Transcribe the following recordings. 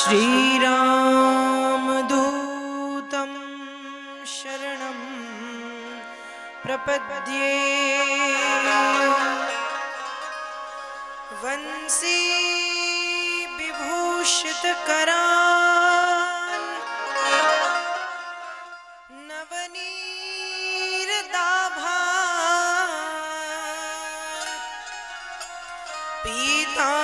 श्रीरामदूतं शरणं प्रपद्ये वंशी विभूषितकरान् नवनीरदाभात् पीताम्बरादरुणबिम्बफलाधरोष्ठात्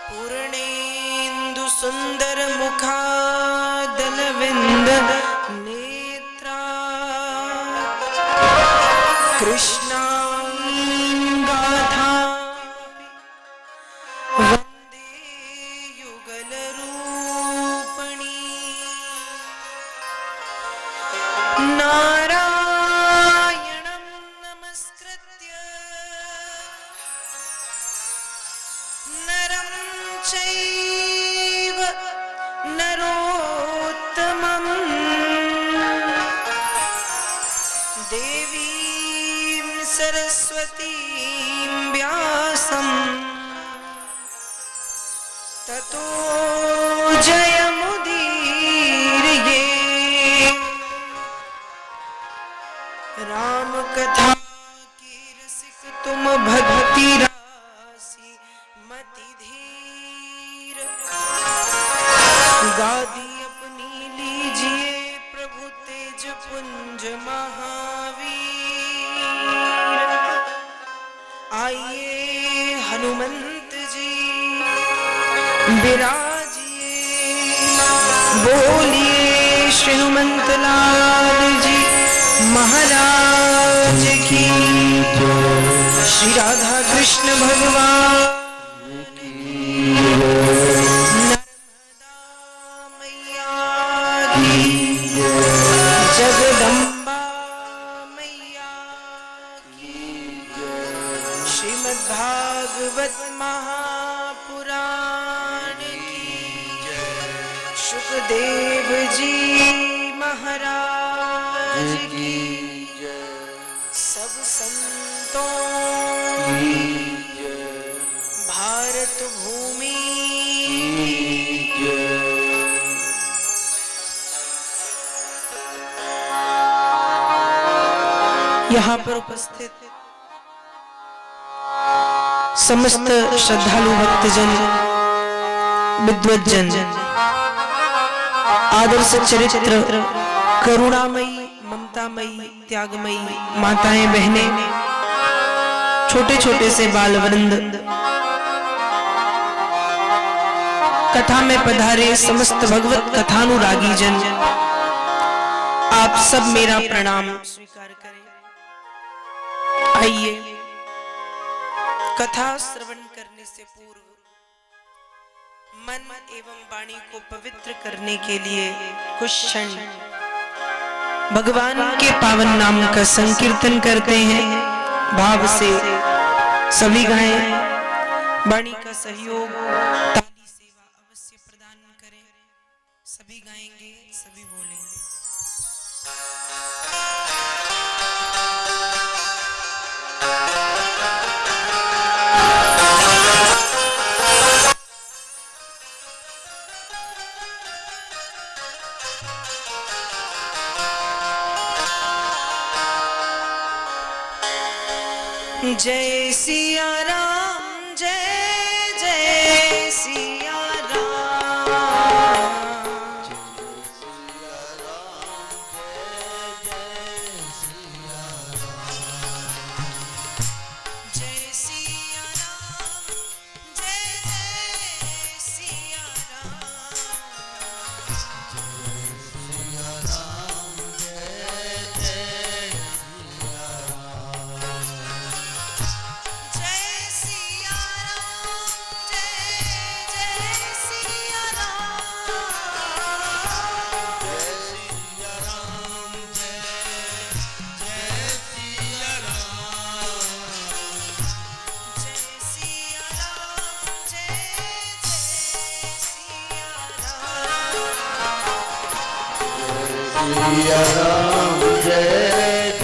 पूर्णेन्दु सुंदर मुखादलविंद नेत्रा कृष्णांगाथा वंदे युगलरूपणी नारायणं नमस्कृत्य नरं चैव नरोत्तमं देवीं सरस्वतीं व्यासं ततो जयमुदीरये। राम कथा की रसिक तुम भक्ति राशि मति धीर गादी अपनी लीजिए प्रभु तेज पुंज महावीर। आइए हनुमंत जी विराजिए बोलिए श्री हनुमंत लाल जी महाराज की। श्री राधा कृष्ण भगवान की नर्मदा मैया की जगदम्बा मैया की। श्रीमद्भागवत महापुराण की सुखदेव जी महाराज की सब संतों की भारत भूमि की। यहाँ पर उपस्थित समस्त श्रद्धालु भक्तजन विद्वज्जन आदर्श चरित्र करुणामयी ममतामयी त्यागमयी माताएं बहनें छोटे छोटे से बाल वृंद कथा में पधारे समस्त भगवत कथानुरागी जन आप सब मेरा प्रणाम स्वीकार करें। आइए कथा श्रवण करने से पूर्व मन एवं वाणी को पवित्र करने के लिए कुछ क्षण भगवान के पावन नाम का संकीर्तन करते हैं। भाव से सभी गाएं, वाणी का सहयोग ताली सेवा अवश्य प्रदान करें। सभी गाएंगे, सभी बोलेंगे। जय सिया राम जय जय सिया राम जय सिया राम जय जय सिया राम जय सिया राम सिया राम जय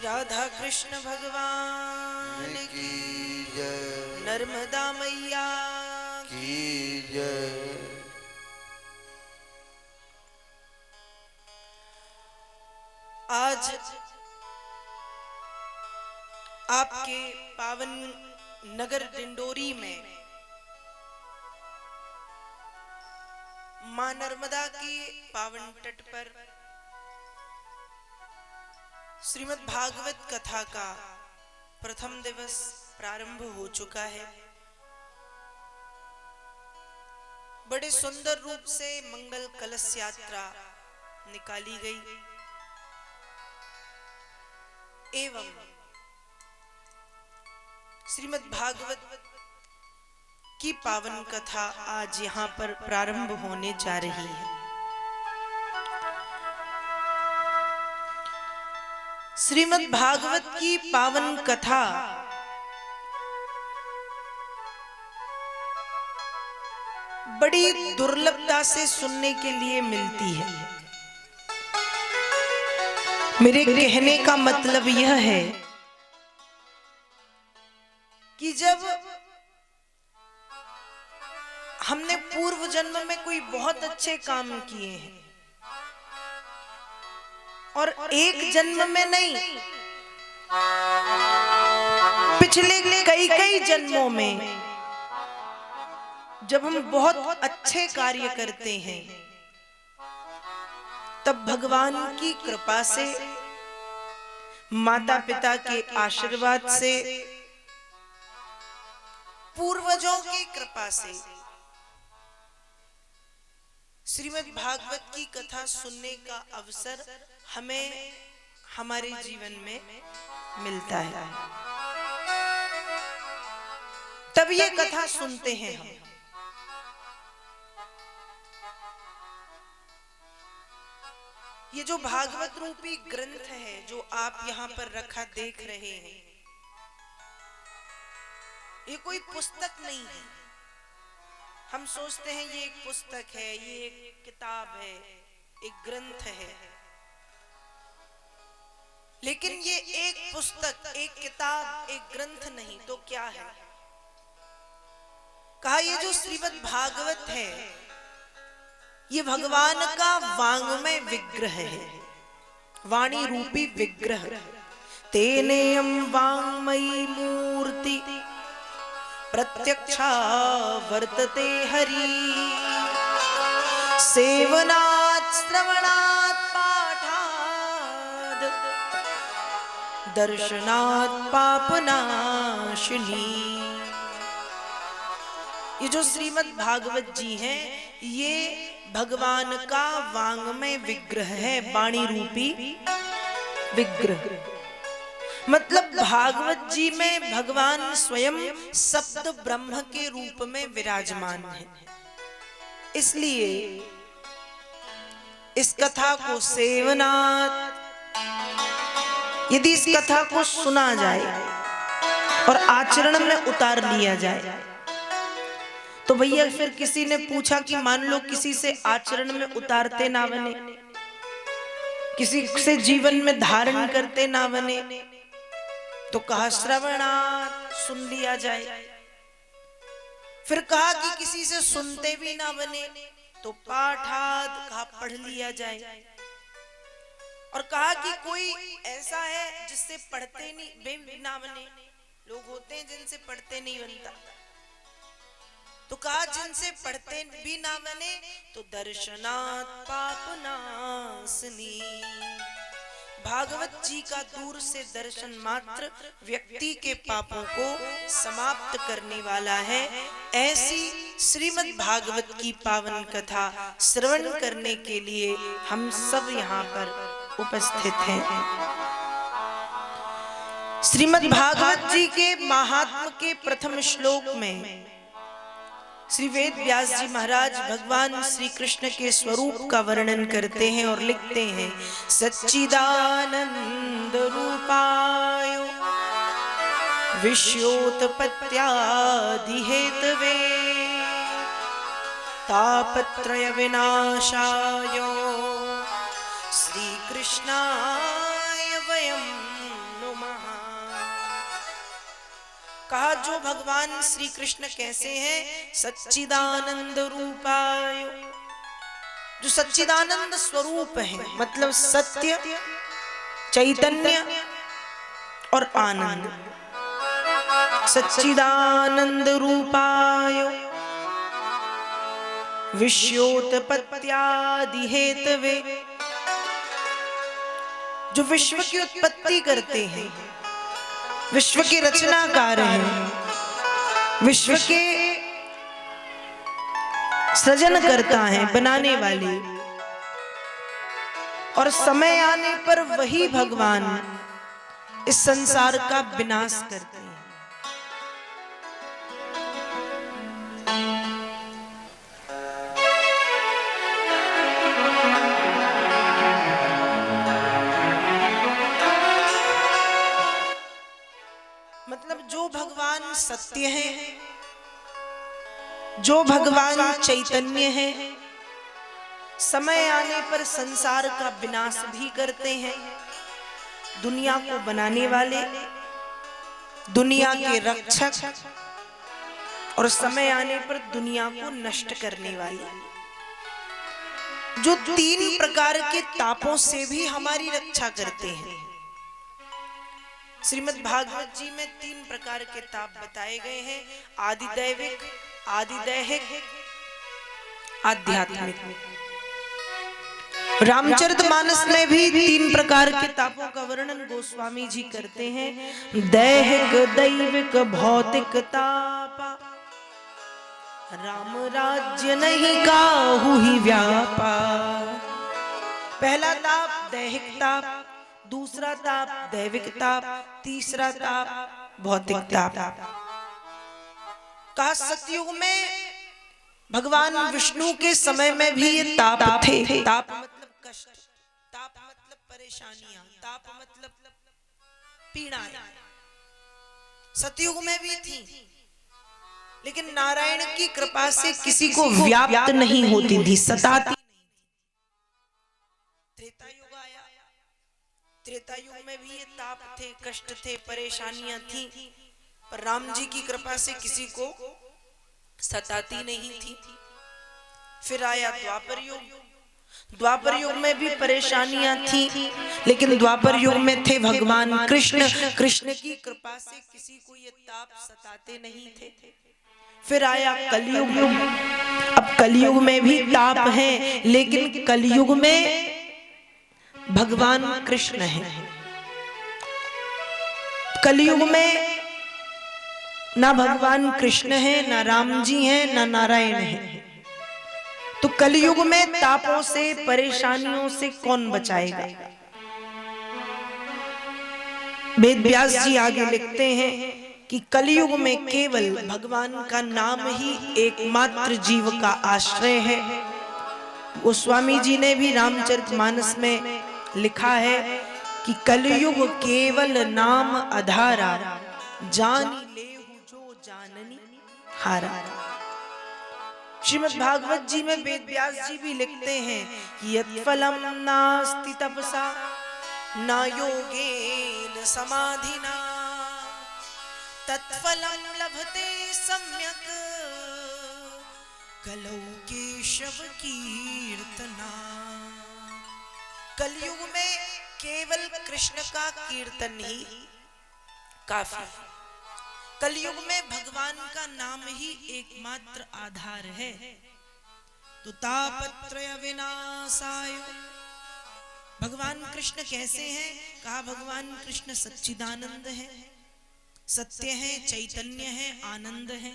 राधा कृष्ण भगवान की जय, नर्मदा मैया की जय। आज आपके पावन नगर डिंडोरी में मां नर्मदा की पावन तट पर श्रीमद् भागवत कथा का प्रथम दिवस प्रारंभ हो चुका है। बड़े सुंदर रूप से मंगल कलश यात्रा निकाली गई एवं श्रीमद् भागवत की पावन कथा आज यहाँ पर प्रारंभ होने जा रही है। श्रीमद् भागवत की पावन कथा बड़ी दुर्लभता से सुनने के लिए मिलती है। मेरे कहने का मतलब यह है कि जब हमने पूर्व जन्म में कोई बहुत अच्छे काम किए हैं और एक जन्म में नहीं, पिछले कई कई जन्मों में जब हम बहुत अच्छे कार्य करते हैं तब भगवान की कृपा से, माता पिता के आशीर्वाद से, पूर्वजों की कृपा से श्रीमद् भागवत की कथा सुनने का अवसर हमें हमारे जीवन में मिलता है। तब ये कथा सुनते हैं हम। ये जो भागवत रूपी ग्रंथ है जो आप यहाँ पर रखा देख रहे हैं, ये कोई पुस्तक नहीं है। हम सोचते हैं ये एक पुस्तक है, ये एक किताब है, एक ग्रंथ है, लेकिन ये एक पुस्तक, एक किताब, एक ग्रंथ नहीं तो क्या है? कहा ये जो श्रीमद् भागवत है ये भगवान का वांग्मय विग्रह है, वाणी रूपी विग्रह। तेनेयं वांग्मयी मूर्ति प्रत्यक्षा वर्तते हरि, सेवनात् श्रवणात् पाठाद् दर्शनात् पापनाशिनी। ये जो श्रीमद् भागवत जी हैं ये भगवान का वांग्मय विग्रह है, वाणी रूपी विग्रह। मतलब भागवत जी में भगवान स्वयं शब्द ब्रह्म के रूप में विराजमान है। इसलिए इस कथा को सेवनात्, यदि इस कथा को सुना जाए और आचरण में उतार लिया जाए तो भैया फिर किसी ने पूछा कि मान लो किसी से आचरण में उतारते ना बने, किसी से जीवन में धारण करते ना बने, तो कहा श्रवणात्, सुन लिया जाए। फिर कहा कि किसी से सुनते भी ना बने तो पाठाद, कहा पढ़ लिया जाए। और कहा कि कोई ऐसा है जिससे पढ़ते नहीं ना बने, लोग होते हैं जिनसे पढ़ते नहीं बनता, तो कहा जिनसे पढ़ते भी ना बने तो दर्शनात् पापनाशनी। भागवत जी का दूर से दर्शन मात्र व्यक्ति के पापों को समाप्त करने वाला है। ऐसी श्रीमद् भागवत की पावन कथा श्रवण करने के लिए हम सब यहाँ पर उपस्थित हैं। श्रीमद् भागवत जी के महात्म के प्रथम श्लोक में श्री वेद व्यास जी महाराज भगवान श्री कृष्ण के स्वरूप का वर्णन करते हैं और लिखते हैं, सच्चिदानंद रूपाय विश्वोत्पत्त्यादि हेतवे तापत्रय विनाशाय श्री कृष्णाय वयं नुमः। कहा जो भगवान श्री कृष्ण कैसे हैं? सच्चिदानंद रूपाय, जो सच्चिदानंद स्वरूप है, मतलब सत्य, चैतन्य और आनंद। सच्चिदानंद रूपाय विश्वोत्पत्त्यादि हेतवे, जो विश्व की उत्पत्ति करते हैं, विश्व के रचनाकार हैं, विश्व के सृजन करता है, बनाने वाले, और समय आने पर वही भगवान इस संसार का विनाश करते हैं। मतलब जो भगवान सत्य है, जो भगवान चैतन्य है, समय आने पर संसार का विनाश भी करते हैं। दुनिया को बनाने वाले, दुनिया के रक्षक और समय आने पर दुनिया को नष्ट करने वाले, जो तीन प्रकार के तापों से भी हमारी रक्षा करते हैं। श्रीमद् भागवत जी में तीन प्रकार के ताप बताए गए हैं, आदिदैविक, आदिदैहिक, आध्यात्मिक। रामचरितमानस में भी तीन प्रकार के तापों का वर्णन गोस्वामी जी करते हैं, दैहिक, दैविक, भौतिक ताप। राम राज्य नहीं काहू ही व्यापा। पहला ताप दैहिक ताप, दूसरा ताप दैविक ताप, तीसरा ताप भौतिक ताप। कहा सतयुग में भगवान विष्णु के समय में भी ये ताप थे। ताप मतलब कष्ट, ताप मतलब परेशानियां, ताप मतलब पीड़ाएं, सतयुग में भी थी, लेकिन नारायण की कृपा से किसी को व्याप्त नहीं होती थी, सताती नहीं थी। त्रेता युग आया, त्रेता युग में भी ये ताप थे, कष्ट थे, परेशानियां थी, पर राम जी की कृपा से किसी को सताती नहीं थी। फिर आया द्वापर युग, द्वापर युग में भी परेशानियां थी, लेकिन द्वापर युग में थे भगवान कृष्ण, कृष्ण की कृपा से किसी को ये ताप सताते नहीं थे। फिर आया कलयुग, अब कलयुग में भी ताप हैं, लेकिन कलयुग में भगवान कृष्ण हैं। कलयुग में ना भगवान कृष्ण है, ना राम जी हैं, ना नारायण है। तो कलयुग में तापों से, परेशानियों से कौन बचाएगा? वेद व्यास जी आगे लिखते हैं कि कलयुग में केवल भगवान का नाम ही एकमात्र जीव का आश्रय है। गोस्वामी जी ने भी रामचरितमानस में लिखा है कि कलयुग केवल नाम आधारा, जानी लेहु जो जाननी हारा। श्रीमद् भागवत जी में वेद व्यास जी भी लिखते हैं कि यत्फलम नास्ति तपसा न योगेन समाधिना तत्फलम लभते सम्यक कलौ केशव कीर्तना। कलयुग में केवल कृष्ण का कीर्तन ही काफी। कलयुग में भगवान का नाम ही एकमात्र आधार है। तो तापत्रय विनाशाय, भगवान कृष्ण कैसे हैं? कहा भगवान कृष्ण सच्चिदानंद है, सत्य है, चैतन्य है, आनंद है।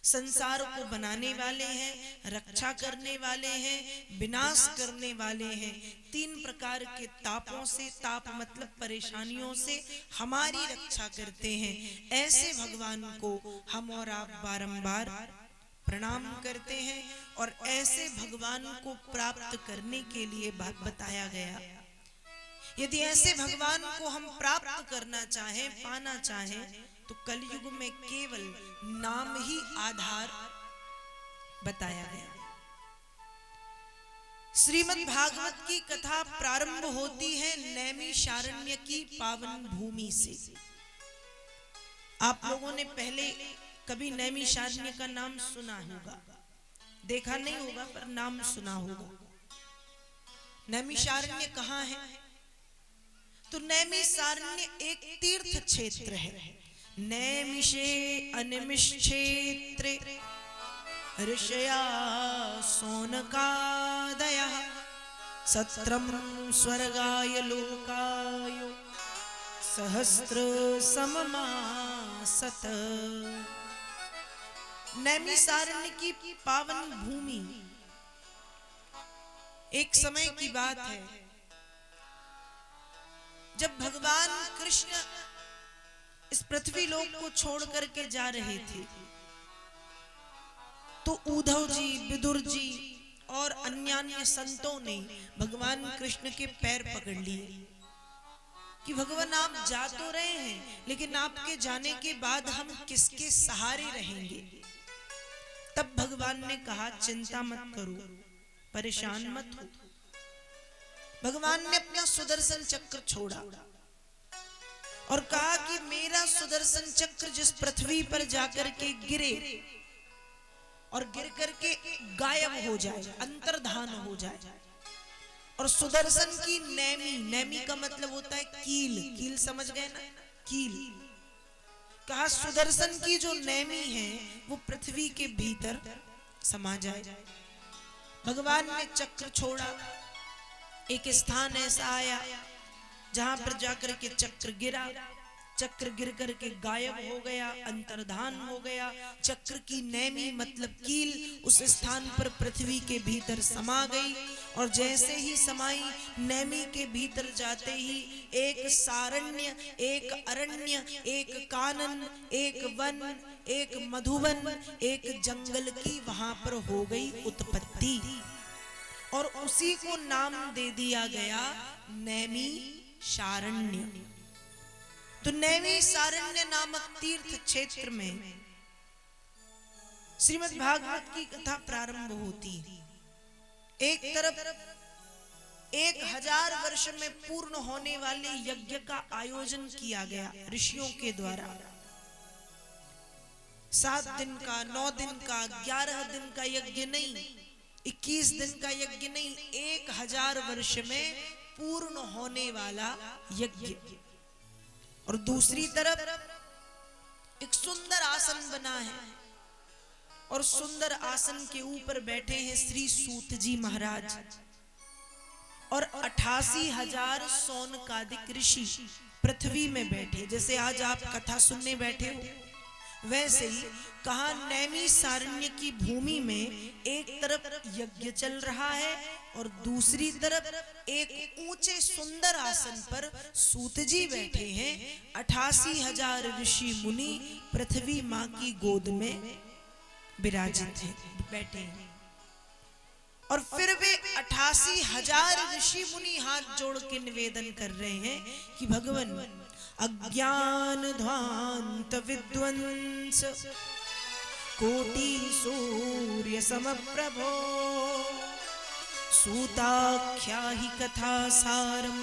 संसार को बनाने वाले हैं, रक्षा करने वाले हैं, विनाश करने वाले हैं। 3 प्रकार के तापों से, ताप मतलब परेशानियों से हमारी रक्षा करते हैं। ऐसे भगवान को हम और आप बारंबार प्रणाम करते हैं और ऐसे भगवान को प्राप्त करने के लिए बात बताया गया। यदि ऐसे भगवान को हम प्राप्त करना चाहें, पाना चाहें, तो कलयुग में केवल नाम ही आधार बताया गया। श्रीमद् भागवत की कथा प्रारंभ होती है नैमिषारण्य की पावन भूमि से। आप लोगों ने पहले कभी नैमिषारण्य का नाम सुना होगा, देखा नहीं होगा पर नाम सुना होगा। नैमिषारण्य कहाँ है? तो नैमिषारण्य एक तीर्थ क्षेत्र है। नैमिषे अनिमिषेत्रे ऋषया सोनकादयः सत्रम स्वर्गाय लोकाय सहस्र सममासत। नैमिषारण्य की पावन भूमि। एक समय की बात है जब भगवान कृष्ण इस पृथ्वी लोक को छोड़ करके जा रहे थे, तो उद्धव जी, विदुर जी और अन्य संतों ने भगवान कृष्ण के पैर पकड़ लिए कि भगवान आप जा तो रहे हैं, लेकिन आपके जाने के बाद हम किसके सहारे रहेंगे। तब भगवान ने कहा चिंता मत करो, परेशान मत हो। भगवान ने अपना सुदर्शन चक्र छोड़ा और कहा कि मेरा सुदर्शन चक्र जिस पृथ्वी पर जाकर के गिरे और गिर करके गायब हो जाए, अंतर्धान हो जाए, और सुदर्शन की नेमी, नेमी का मतलब होता है कील, कील समझ गए ना, कील। कहा सुदर्शन की जो नेमी है वो पृथ्वी के भीतर समा जाए। भगवान ने चक्र छोड़ा। एक स्थान ऐसा आया जहां पर जाकर के चक्र गिरा, चक्र गिर करके गायब हो गया, अंतर्धान हो गया। चक्र की नेमी मतलब कील उस स्थान पर पृथ्वी के भीतर समा गई, और जैसे ही समाई, नेमी के भीतर जाते ही एक सारण्य, एक अरण्य, एक कानन, एक वन, एक मधुवन, एक जंगल की वहां पर हो गई उत्पत्ति, और उसी को नाम दे दिया गया नैमिषारण्य। तो नैमिषारण्य नामक तीर्थ क्षेत्र में श्रीमद् भागवत की कथा प्रारंभ होती है। एक तरफ 1000 वर्ष में पूर्ण होने वाले यज्ञ का आयोजन किया गया ऋषियों के द्वारा। 7 दिन का, 9 दिन का, 11 दिन का यज्ञ नहीं, 21 दिन का यज्ञ नहीं, 1000 वर्ष में पूर्ण होने वाला यज्ञ। और दूसरी तरफ एक सुंदर आसन बना है, और सुंदर आसन के ऊपर बैठे हैं श्री सूत जी महाराज, और 88,000 सौनकादिक ऋषि पृथ्वी में बैठे। जैसे आज आप कथा सुनने बैठे हो, वैसे ही कहा नैमिषारण्य की भूमि में एक तरफ यज्ञ चल रहा है और दूसरी तरफ एक ऊंचे सुंदर आसन पर सूत जी बैठे हैं। 88,000 ऋषि मुनि पृथ्वी मां की गोद में विराजित हैं, बैठे हैं। और फिर वे 88,000 ऋषि मुनि हाथ जोड़ के निवेदन कर रहे हैं कि भगवान अज्ञान ध्वांत विद्वंस कोटि सूर्य समप्रभो सूताख्या ही कथा सारम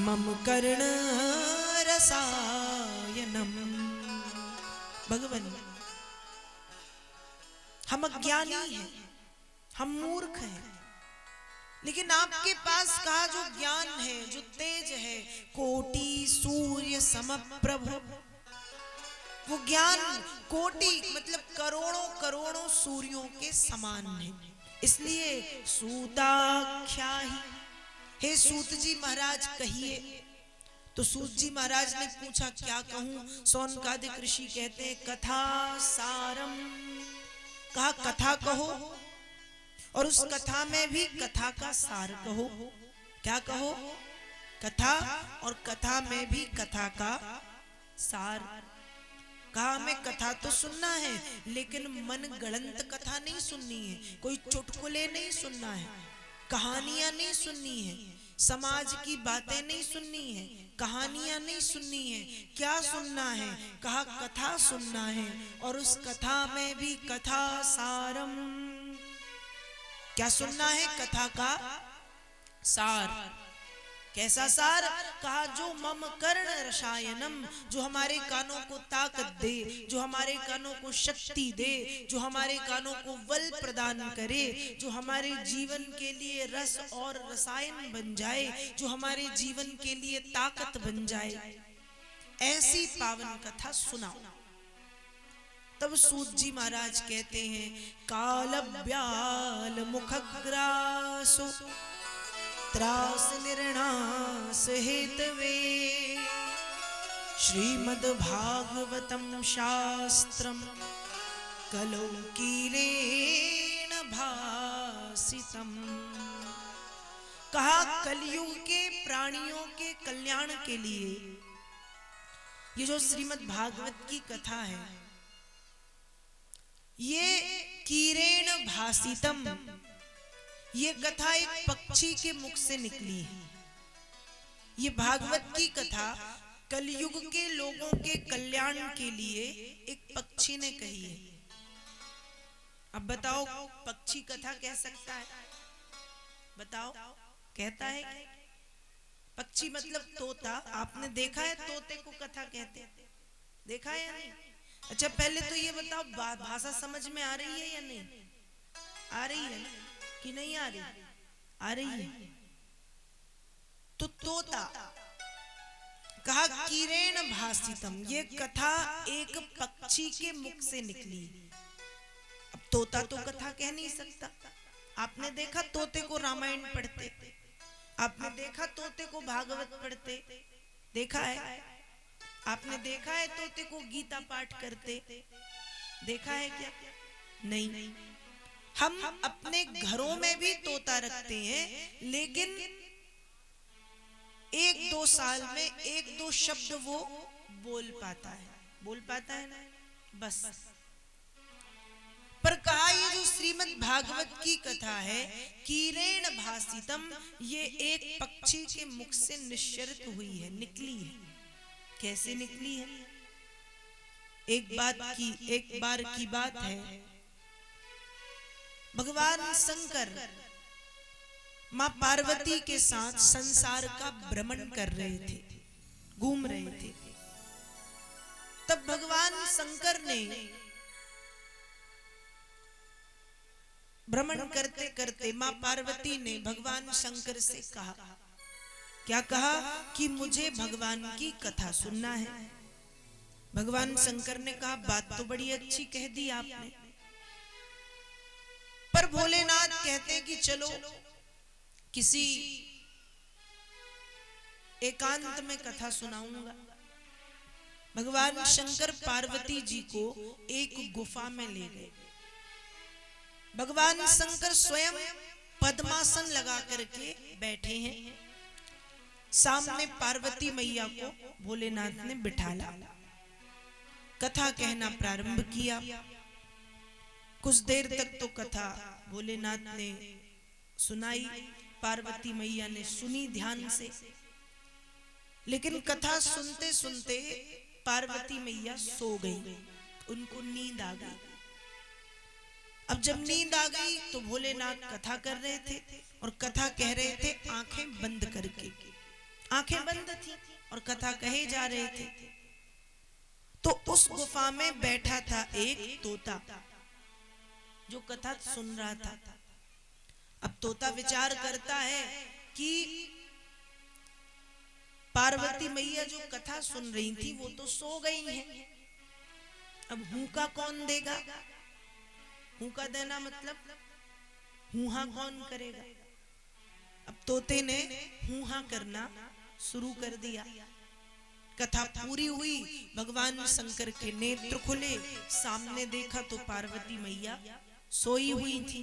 मम कर्ण रसायनम। भगवान हम अज्ञानी हैं, हम मूर्ख हैं, लेकिन आपके पास का जो ज्ञान है, जो तेज है, कोटि सूर्य समप्रभ, वो ज्ञान कोटि मतलब करोड़ों करोड़ों सूर्यों के समान है। इसलिए सूताख्या ही, हे सूत जी महाराज कहिए, तो सूत जी महाराज ने पूछा क्या कहूं। सौनकादिक ऋषि कहते हैं कथा सारम, कहा कथा कहो और उस कथा में भी कथा का सार कहो। क्या कहो? कथा, और कथा में भी कथा का सार। कहा हमें कथा तो सुनना है लेकिन मन गढ़ंत कथा नहीं सुननी है, कोई चुटकुले नहीं सुनना है, कहानियां नहीं सुननी है, समाज की बातें नहीं सुननी है, कहानियां नहीं सुननी है। क्या सुनना है? कहा कथा सुनना है और उस कथा में भी कथा सारम। क्या सुनना है? कथा का सार। कैसा सार? कहा जो मम कर्ण रसायनम, जो हमारे कानों को ताकत दे, जो हमारे कानों को शक्ति दे, जो हमारे कानों को बल प्रदान करे, जो हमारे जीवन के लिए रस और रसायन बन जाए, जो हमारे जीवन के लिए ताकत बन जाए, ऐसी पावन कथा सुनाओ। तब सूत जी महाराज कहते हैं कालब्याल मुखग्रासो त्रास निर्णास हेतवे श्रीमद् भागवतम शास्त्रम कलौ कीलेन भासितम। कहा कलयुग के प्राणियों के कल्याण के लिए ये जो श्रीमद् भागवत की कथा है, ये कीरेण भासितम, ये कथा एक पक्षी के मुख से निकली है। ये भागवत की कथा कलयुग के लोगों के कल्याण के लिए एक पक्षी ने कही है। अब बताओ पक्षी कथा कह सकता है? बताओ कहता है? पक्षी मतलब तोता। आपने देखा है तोते को कथा कहते? देखा है या नहीं? अच्छा पहले तो ये बताओ भाषा समझ में आ रही है या नहीं आ रही है कि नहीं आ रही? आ रही है। तो तोता, कहा कीरेण भासितम, ये कथा एक पक्षी के मुख से निकली। अब तोता तो कथा कह नहीं सकता। आपने देखा तोते को रामायण पढ़ते? आपने देखा तोते को भागवत पढ़ते? देखा है? आपने देखा है तोते को गीता पाठ करते? देखा है क्या? नहीं। हम अपने घरों में भी तोता रखते हैं लेकिन 1-2 साल में 1-2 शब्द वो बोल पाता है ना, बस। पर कहा ये जो श्रीमद् भागवत की कथा है कीरेण भासितम, ये एक पक्षी के मुख से निश्चरित हुई है, निकली है। कैसे निकली है? एक बार की बात है, भगवान शंकर मां पार्वती के साथ संसार का भ्रमण कर रहे थे, घूम रहे थे। तब भगवान शंकर ने भ्रमण करते करते मां पार्वती ने भगवान शंकर से कहा, क्या कहा? कि मुझे भगवान की कथा सुनना है। भगवान शंकर ने कहा बात तो बड़ी अच्छी कह दी आपने, पर भोलेनाथ कहते कि चलो किसी एकांत में कथा सुनाऊंगा। भगवान शंकर पार्वती जी को एक गुफा में ले गए। भगवान शंकर स्वयं पद्मासन लगा करके बैठे हैं। सामने पार्वती मैया को भोलेनाथ ने बिठाला, कथा कहना प्रारंभ किया। कुछ देर तक तो कथा भोलेनाथ ने सुनाई, पार्वती मैया ने सुनी ध्यान से, लेकिन कथा सुनते सुनते पार्वती मैया सो गई, उनको नींद आ गई। अब जब नींद आ गई तो भोलेनाथ कथा कर रहे थे और कथा कह रहे थे आंखें बंद करके। आंखें बंद थी और कथा कहे जा रहे थे। तो उस गुफा में बैठा था एक तोता जो कथा सुन रहा था। अब तोता विचार करता है कि पार्वती मैया जो कथा सुन रही थी वो तो सो गई हैं, अब हुंका कौन देगा? हुंका देना मतलब हुहा कौन करेगा? अब तोते ने हुहा करना शुरू कर दिया। कथा पूरी हुई, भगवान शंकर के नेत्र खुले, सामने देखा तो पार्वती मैया सोई हुई थी।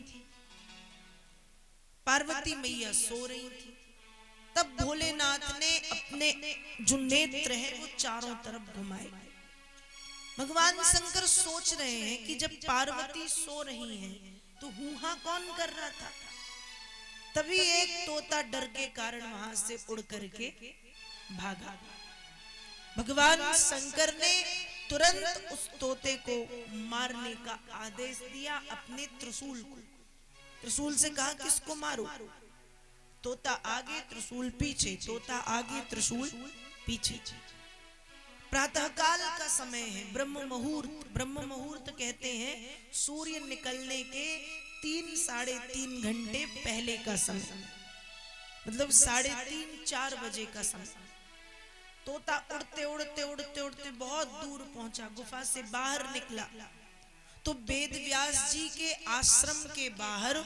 पार्वती मैया सो रही थी। तब भोलेनाथ ने अपने जो नेत्र है वो चारों तरफ घुमाए। भगवान शंकर सोच रहे हैं कि जब पार्वती सो रही हैं तो हुहा कौन कर रहा था। तभी एक तोता डर के कारण वहां से उड़ करके भागा। भगवान शंकर ने तुरंत उस तोते को मारने का आदेश दिया अपने त्रिशूल को। त्रिशूल से कहा किसको मारो। तोता आगे त्रिशूल पीछे, तोता आगे त्रिशूल पीछे। प्रातः काल का समय है, ब्रह्म मुहूर्त। ब्रह्म मुहूर्त कहते हैं सूर्य निकलने के 3-3.5 घंटे पहले का समय, मतलब 3:30-4 बजे का समय। तोता उड़ते उड़ते उड़ते उड़ते बहुत दूर पहुंचा, गुफा से बाहर निकला तो वेद व्यास जी के आश्रम के बाहर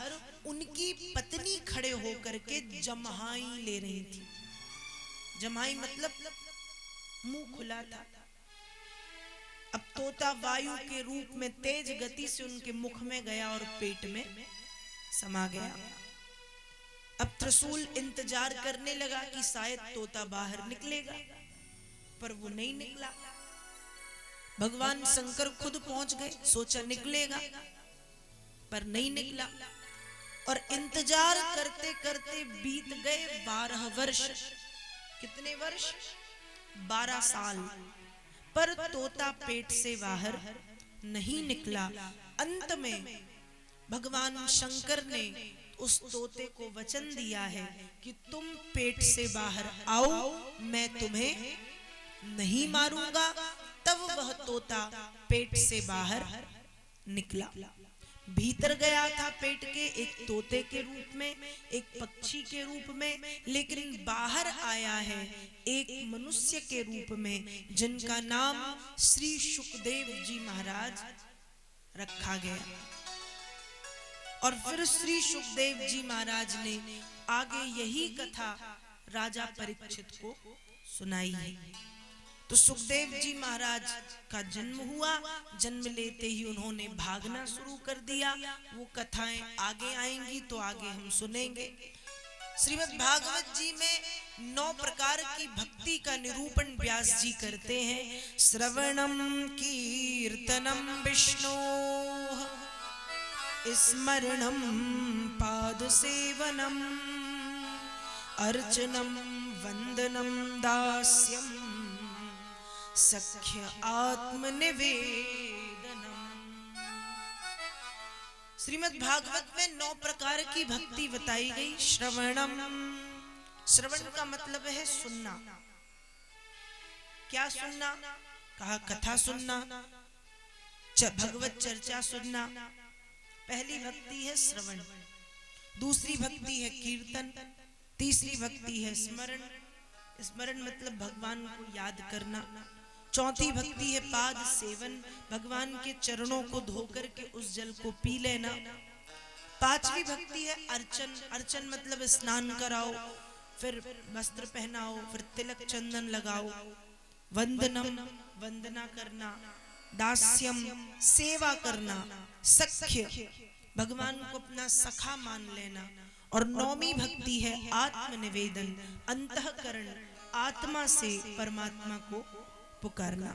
उनकी पत्नी खड़े होकर के जम्हाई ले रही थी। जम्हाई मतलब मुंह खुला था। अब तोता वायु के रूप में तेज गति से उनके मुख में गया और पेट में समा गया। अब त्रिशूल इंतजार करने लगा कि शायद तोता बाहर निकलेगा, पर वो नहीं निकला। भगवान शंकर खुद पहुंच गए, सोचा निकलेगा, पर नहीं निकला। और इंतजार करते करते बीत गए 12 वर्ष। कितने वर्ष? 12 साल। पर तोता पेट से बाहर नहीं निकला। अंत में भगवान शंकर ने उस तोते को वचन दिया है कि तुम पेट से बाहर आओ, मैं तुम्हें नहीं मारूंगा। तब वह तोता पेट से बाहर निकला। भीतर गया था पेट के एक तोते के रूप में, एक पक्षी के रूप में, लेकिन बाहर आया है एक मनुष्य के रूप में, जिनका नाम श्री सुखदेव जी महाराज रखा गया। और फिर श्री सुखदेव जी महाराज ने आगे यही कथा राजा परीक्षित को सुनाई है। तो सुखदेव जी महाराज का जन्म हुआ। जन्म लेते ही उन्होंने भागना शुरू कर दिया। वो कथाएं आगे आएंगी तो आगे हम सुनेंगे। श्रीमद् भागवत जी में 9 प्रकार की भक्ति का निरूपण व्यास जी करते हैं। श्रवणम कीर्तनम विष्णु, स्मरणम पाद सेवनम, अर्चनम वंदनम दास्यम, सख्य आत्मनिवेदनम। श्रीमद् भागवत में 9 प्रकार की भक्ति बताई गई। श्रवणम, श्रवण का मतलब है सुनना। क्या सुनना? कहा कथा सुनना, भगवत चर्चा सुनना। पहली भक्ति है श्रवण, दूसरी भक्ति है कीर्तन, तीसरी भक्ति है स्मरण। स्मरण मतलब भगवान को याद करना। चौथी भक्ति है पाद सेवन, भगवान के चरणों को धोकर के उस जल को पी लेना। पांचवी भक्ति है अर्चन। अर्चन मतलब स्नान कराओ, फिर वस्त्र पहनाओ, फिर तिलक चंदन लगाओ। वंदनम, वंदना करना। दास्यम, सेवा करना। सख्य, भगवान को अपना सखा मान लेना। और 9वीं भक्ति है आत्मनिवेदन, अंतःकरण, आत्मा से परमात्मा को पुकारना।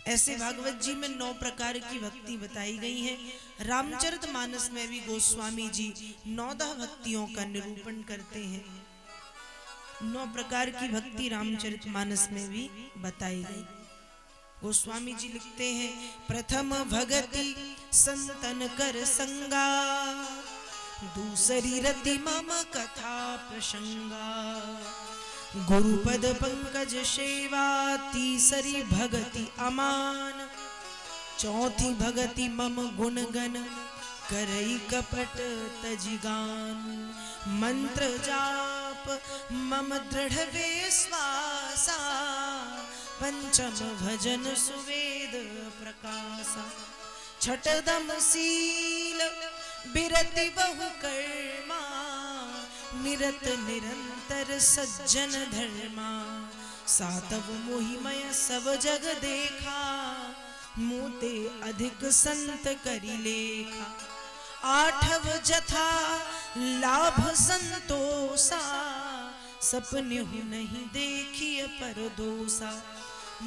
ऐसे भागवत जी में 9 प्रकार की भक्ति बताई गई है। रामचरितमानस में भी गोस्वामी जी 9 भक्तियों का निरूपण करते हैं। 9 प्रकार की भक्ति रामचरितमानस में भी बताई गई। गोस्वामी जी लिखते हैं, प्रथम भगति संतन कर संगा, दूसरी रति मम कथा प्रसंगा, गुरुपद पंकज सेवा, तीसरी भगति अमान, चौथी भगति मम गुणगन, करई कपट तजिगान, मंत्र जाप मम दृढ़ विश्वासा, पंचम भजन सुवेद प्रकाशा, छठदम शील बिरति बहु कर्मा, निरत निरंतर सज्जन धर्मा, सातव मोहिमय सब जग देखा, मोते अधिक संत करी लेखा। आठव जथा लाभ संतोषा, सपने हु नहीं देखिए पर दोषा।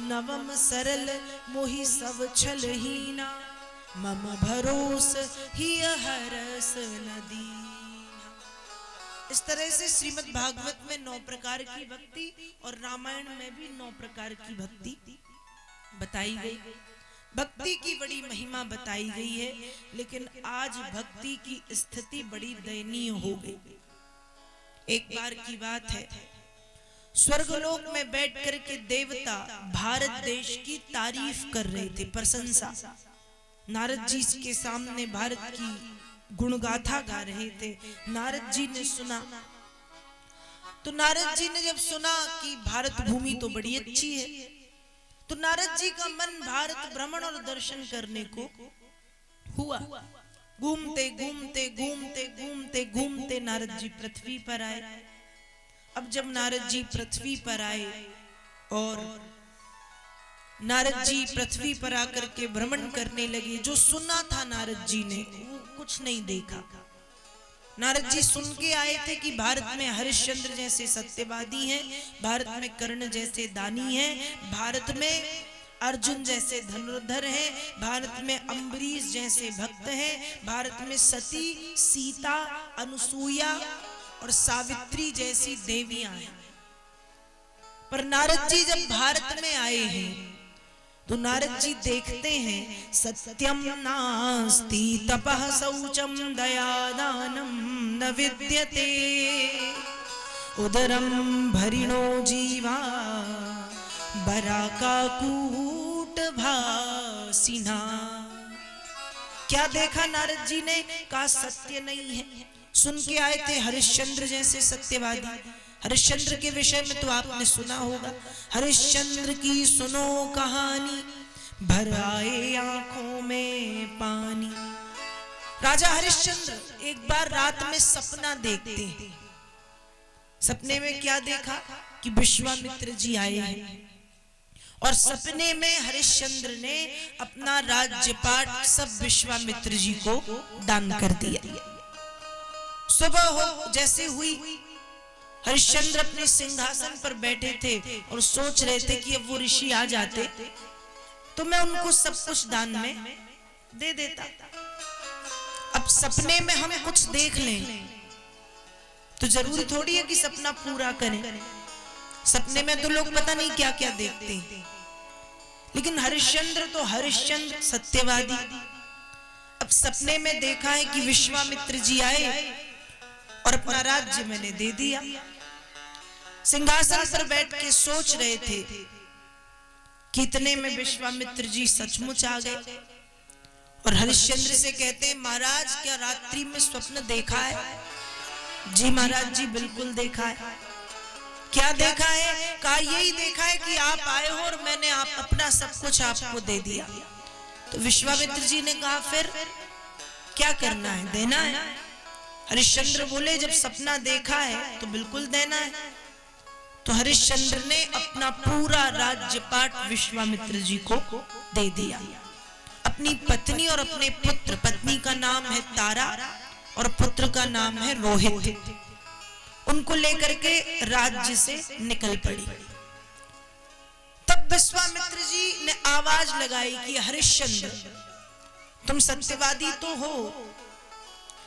नवम सरल मोहि सब छलहीना, मम भरोस ही हरस नदीना। इस तरह से श्रीमद् भागवत में 9 प्रकार की भक्ति और रामायण में भी 9 प्रकार की भक्ति बताई गई। भक्ति की बड़ी महिमा बताई गई है, लेकिन आज भक्ति की स्थिति बड़ी दयनीय हो गई। एक बार की बात है, स्वर्गलोक में बैठ कर के देवता भारत देश की तारीफ कर रहे थे, प्रशंसा। नारद जी के सामने भारत की गुणगाथा गा रहे थे। नारद जी ने सुना, तो नारद जी ने जब सुना कि भारत भूमि तो बड़ी अच्छी है, तो नारद जी का मन भारत भ्रमण और दर्शन करने को हुआ। घूमते घूमते घूमते घूमते घूमते नारद जी पृथ्वी पर आए। अब जब नारद जी पृथ्वी पर आए और नारद जी पृथ्वी पर आकर के भ्रमण करने लगे, जो सुना था नारद जी ने वो कुछ नहीं देखा। नारद जी सुन के आए थे कि भारत में हरिश्चंद्र जैसे सत्यवादी हैं, भारत में कर्ण जैसे दानी हैं, भारत में अर्जुन जैसे धनुर्धर हैं, भारत में अम्बरीश जैसे भक्त हैं, भारत में सती, सीता, अनुसूया और सावित्री जैसी देवियां हैं। पर नारद जी जब भारत में आए हैं तो नारद जी देखते हैं सत्यम नास्ति तपः शौचम दयादानम न विद्यते, उदरम भरिणो जीवा बराकाकूट भासिना। क्या देखा नारद जी ने? कहा सत्य नहीं है। सुन के आए थे हरिश्चंद्र जैसे सत्यवादी। हरिश्चंद्र के विषय में तो आपने सुना होगा, हरिश्चंद्र की सुनो कहानी, भर आए आंखों में पानी। राजा हरिश्चंद्र एक बार रात में सपना देखते हैं। सपने में क्या देखा कि विश्वामित्र जी आए हैं और सपने में हरिश्चंद्र ने अपना राज्यपाट सब विश्वामित्र जी को दान कर दिया। सुबह हो जैसे हुई, हरिश्चंद्र अपने सिंहासन पर बैठे थे और सोच रहे थे कि अब वो ऋषि आ जाते तो मैं उनको सब कुछ दान में दे देता। अब सपने में हम कुछ देख लें तो जरूरी थोड़ी है कि सपना पूरा करें। सपने में तो लोग पता नहीं क्या क्या देखते हैं, लेकिन हरिश्चंद्र तो हरिश्चंद्र सत्यवादी। अब सपने में देखा है कि विश्वामित्र जी आए और अपना राज्य मैंने दे दिया। सिंहासन पर बैठ के सोच रहे थे कि इतने में विश्वामित्र जी सचमुच आ गए और हरिश्चंद्र से कहते हैं, महाराज क्या रात्रि में स्वप्न देखा है? जी महाराज जी बिल्कुल देखा है। क्या देखा है? कहा यही देखा है कि आप आए हो और मैंने अपना सब कुछ आपको दे दिया। तो विश्वामित्र जी ने कहा फिर क्या करना है? देना है। हरिश्चंद्र बोले जब सपना देखा है तो बिल्कुल देना है। तो हरिश्चंद्र ने अपना पूरा राज्यपाट विश्वामित्र जी को दे दिया। अपनी पत्नी और अपने पुत्र, पत्नी का नाम है तारा और पुत्र का नाम है रोहित, उनको लेकर के राज्य से निकल पड़ी। तब विश्वामित्र जी ने आवाज लगाई कि हरिश्चंद्र तुम सत्यवादी तो हो,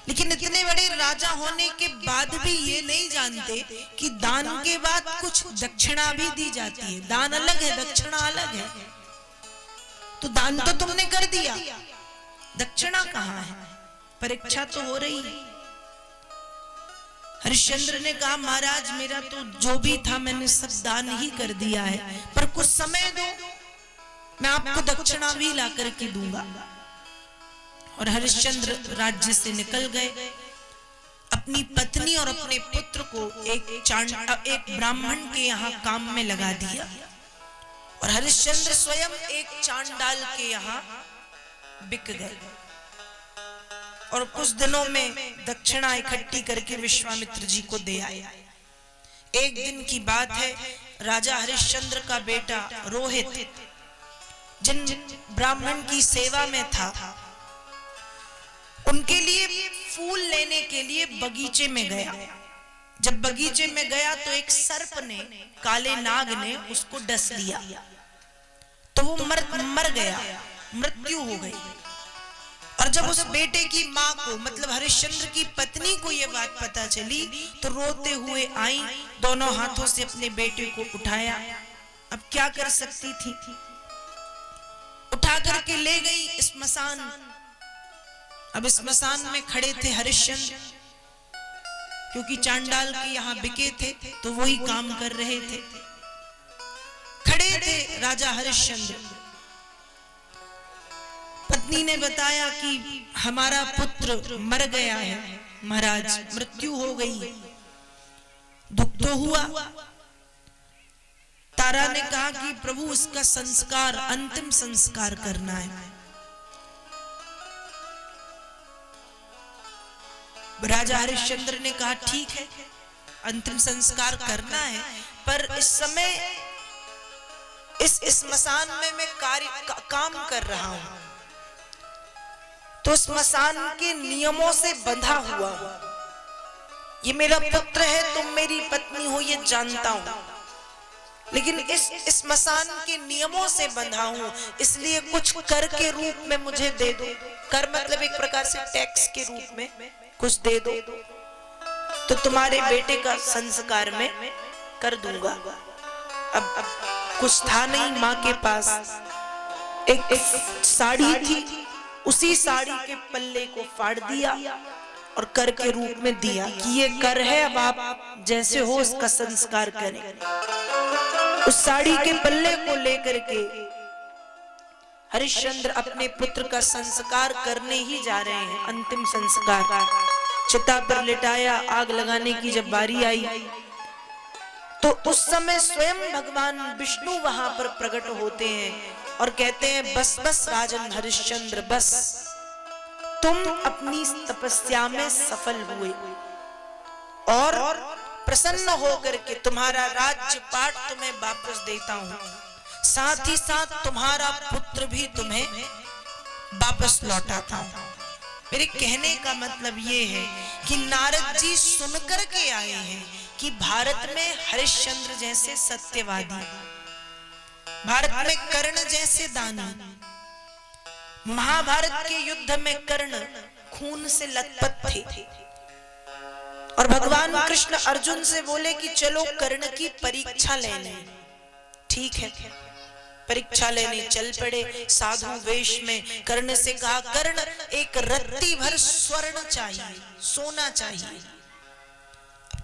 लेकिन इतने बड़े राजा होने के बाद भी ये नहीं जानते कि दान के बाद कुछ दक्षिणा भी दी जाती है। दान अलग है, दक्षिणा अलग है। तो दान तो तुमने कर दिया, दक्षिणा कहाँ है? परीक्षा तो हो रही है। हरिश्चंद्र ने कहा महाराज मेरा तो जो भी था मैंने सब दान ही कर दिया है, पर कुछ समय दो, मैं आपको दक्षिणा भी ला करके दूंगा। और हरिश्चंद्र राज्य से निकल गए। अपनी पत्नी और अपने पुत्र को एक ब्राह्मण के यहाँ काम में लगा दिया और हरिश्चंद्र स्वयं एक चांडाल के यहाँ बिक गए और कुछ दिनों में दक्षिणा इकट्ठी करके विश्वामित्र जी को दे आए। एक दिन की बात है, राजा हरिश्चंद्र का बेटा रोहित जिन ब्राह्मण की सेवा में था, उनके लिए फूल लेने के लिए बगीचे में गया। जब बगीचे में गया तो एक सर्प ने, काले नाग ने उसको डस लिया, तो वो मर गया, मृत्यु हो गई। और जब उस बेटे की माँ को, मतलब हरिश्चंद्र की पत्नी को ये बात पता चली, तो रोते हुए आई, दोनों हाथों से अपने बेटे को उठाया। अब क्या कर सकती थी, उठा करके ले गई स्मशान। अब स्मशान में खड़े थे हरिश्चंद्र, क्योंकि चांडाल के यहाँ बिके थे तो वही काम कर रहे थे। खड़े थे राजा हरिश्चंद्र। पत्नी ने बताया कि हमारा पुत्र मर गया है महाराज, मृत्यु हो गई। दुख तो हुआ। तारा ने कहा कि प्रभु इसका संस्कार, अंतिम संस्कार करना है। राजा हरिश्चंद्र ने कहा ठीक है, अंतिम संस्कार करना है, पर इस समय इस स्मशान में मैं काम कर रहा हूं, तो स्मशान के नियमों से बंधा हुआ। ये मेरा पुत्र है, तुम मेरी पत्नी हो, ये जानता हूं, लेकिन इस स्मशान के नियमों से बंधा हूं, इसलिए कुछ कर के रूप में मुझे दे दो। कर मतलब एक प्रकार से टैक्स के रूप में कुछ दे दो, तो तुम्हारे बेटे का संस्कार मैं कर दूंगा। अब कुछ था नहीं माँ के पास, एक साड़ी थी, उसी साड़ी के पल्ले को फाड़ दिया और कर के रूप में दिया कि ये कर है, अब आप जैसे हो इसका संस्कार करें। उस साड़ी के पल्ले को लेकर के हरिश्चंद्र अपने पुत्र का संस्कार करने ही जा रहे हैं, अंतिम संस्कार। चिता पर लिटाया, आग लगाने की जब बारी आई, तो उस समय स्वयं भगवान विष्णु वहां पर प्रकट होते हैं और कहते हैं बस बस राजन हरिश्चंद्र, बस तुम अपनी तपस्या में सफल हुए और प्रसन्न होकर के तुम्हारा राज्य पाठ तुम्हें वापस देता हूं, साथ ही साथ तुम्हारा पुत्र भी तुम्हें वापस लौटाता हूं। मेरे कहने का मतलब ये है कि नारद जी सुनकर के आए हैं कि भारत में हरिश्चंद्र जैसे सत्यवादी, भारत में कर्ण जैसे दानी, महाभारत के युद्ध में कर्ण खून से लथपथ थे और भगवान कृष्ण अर्जुन से बोले कि चलो कर्ण की परीक्षा लेने। ठीक है, परीक्षा लेने चल पड़े। साधु वेश में कर्ण से कहा, कर्ण एक रत्ती भर स्वर्ण चाहिए, सोना चाहिए।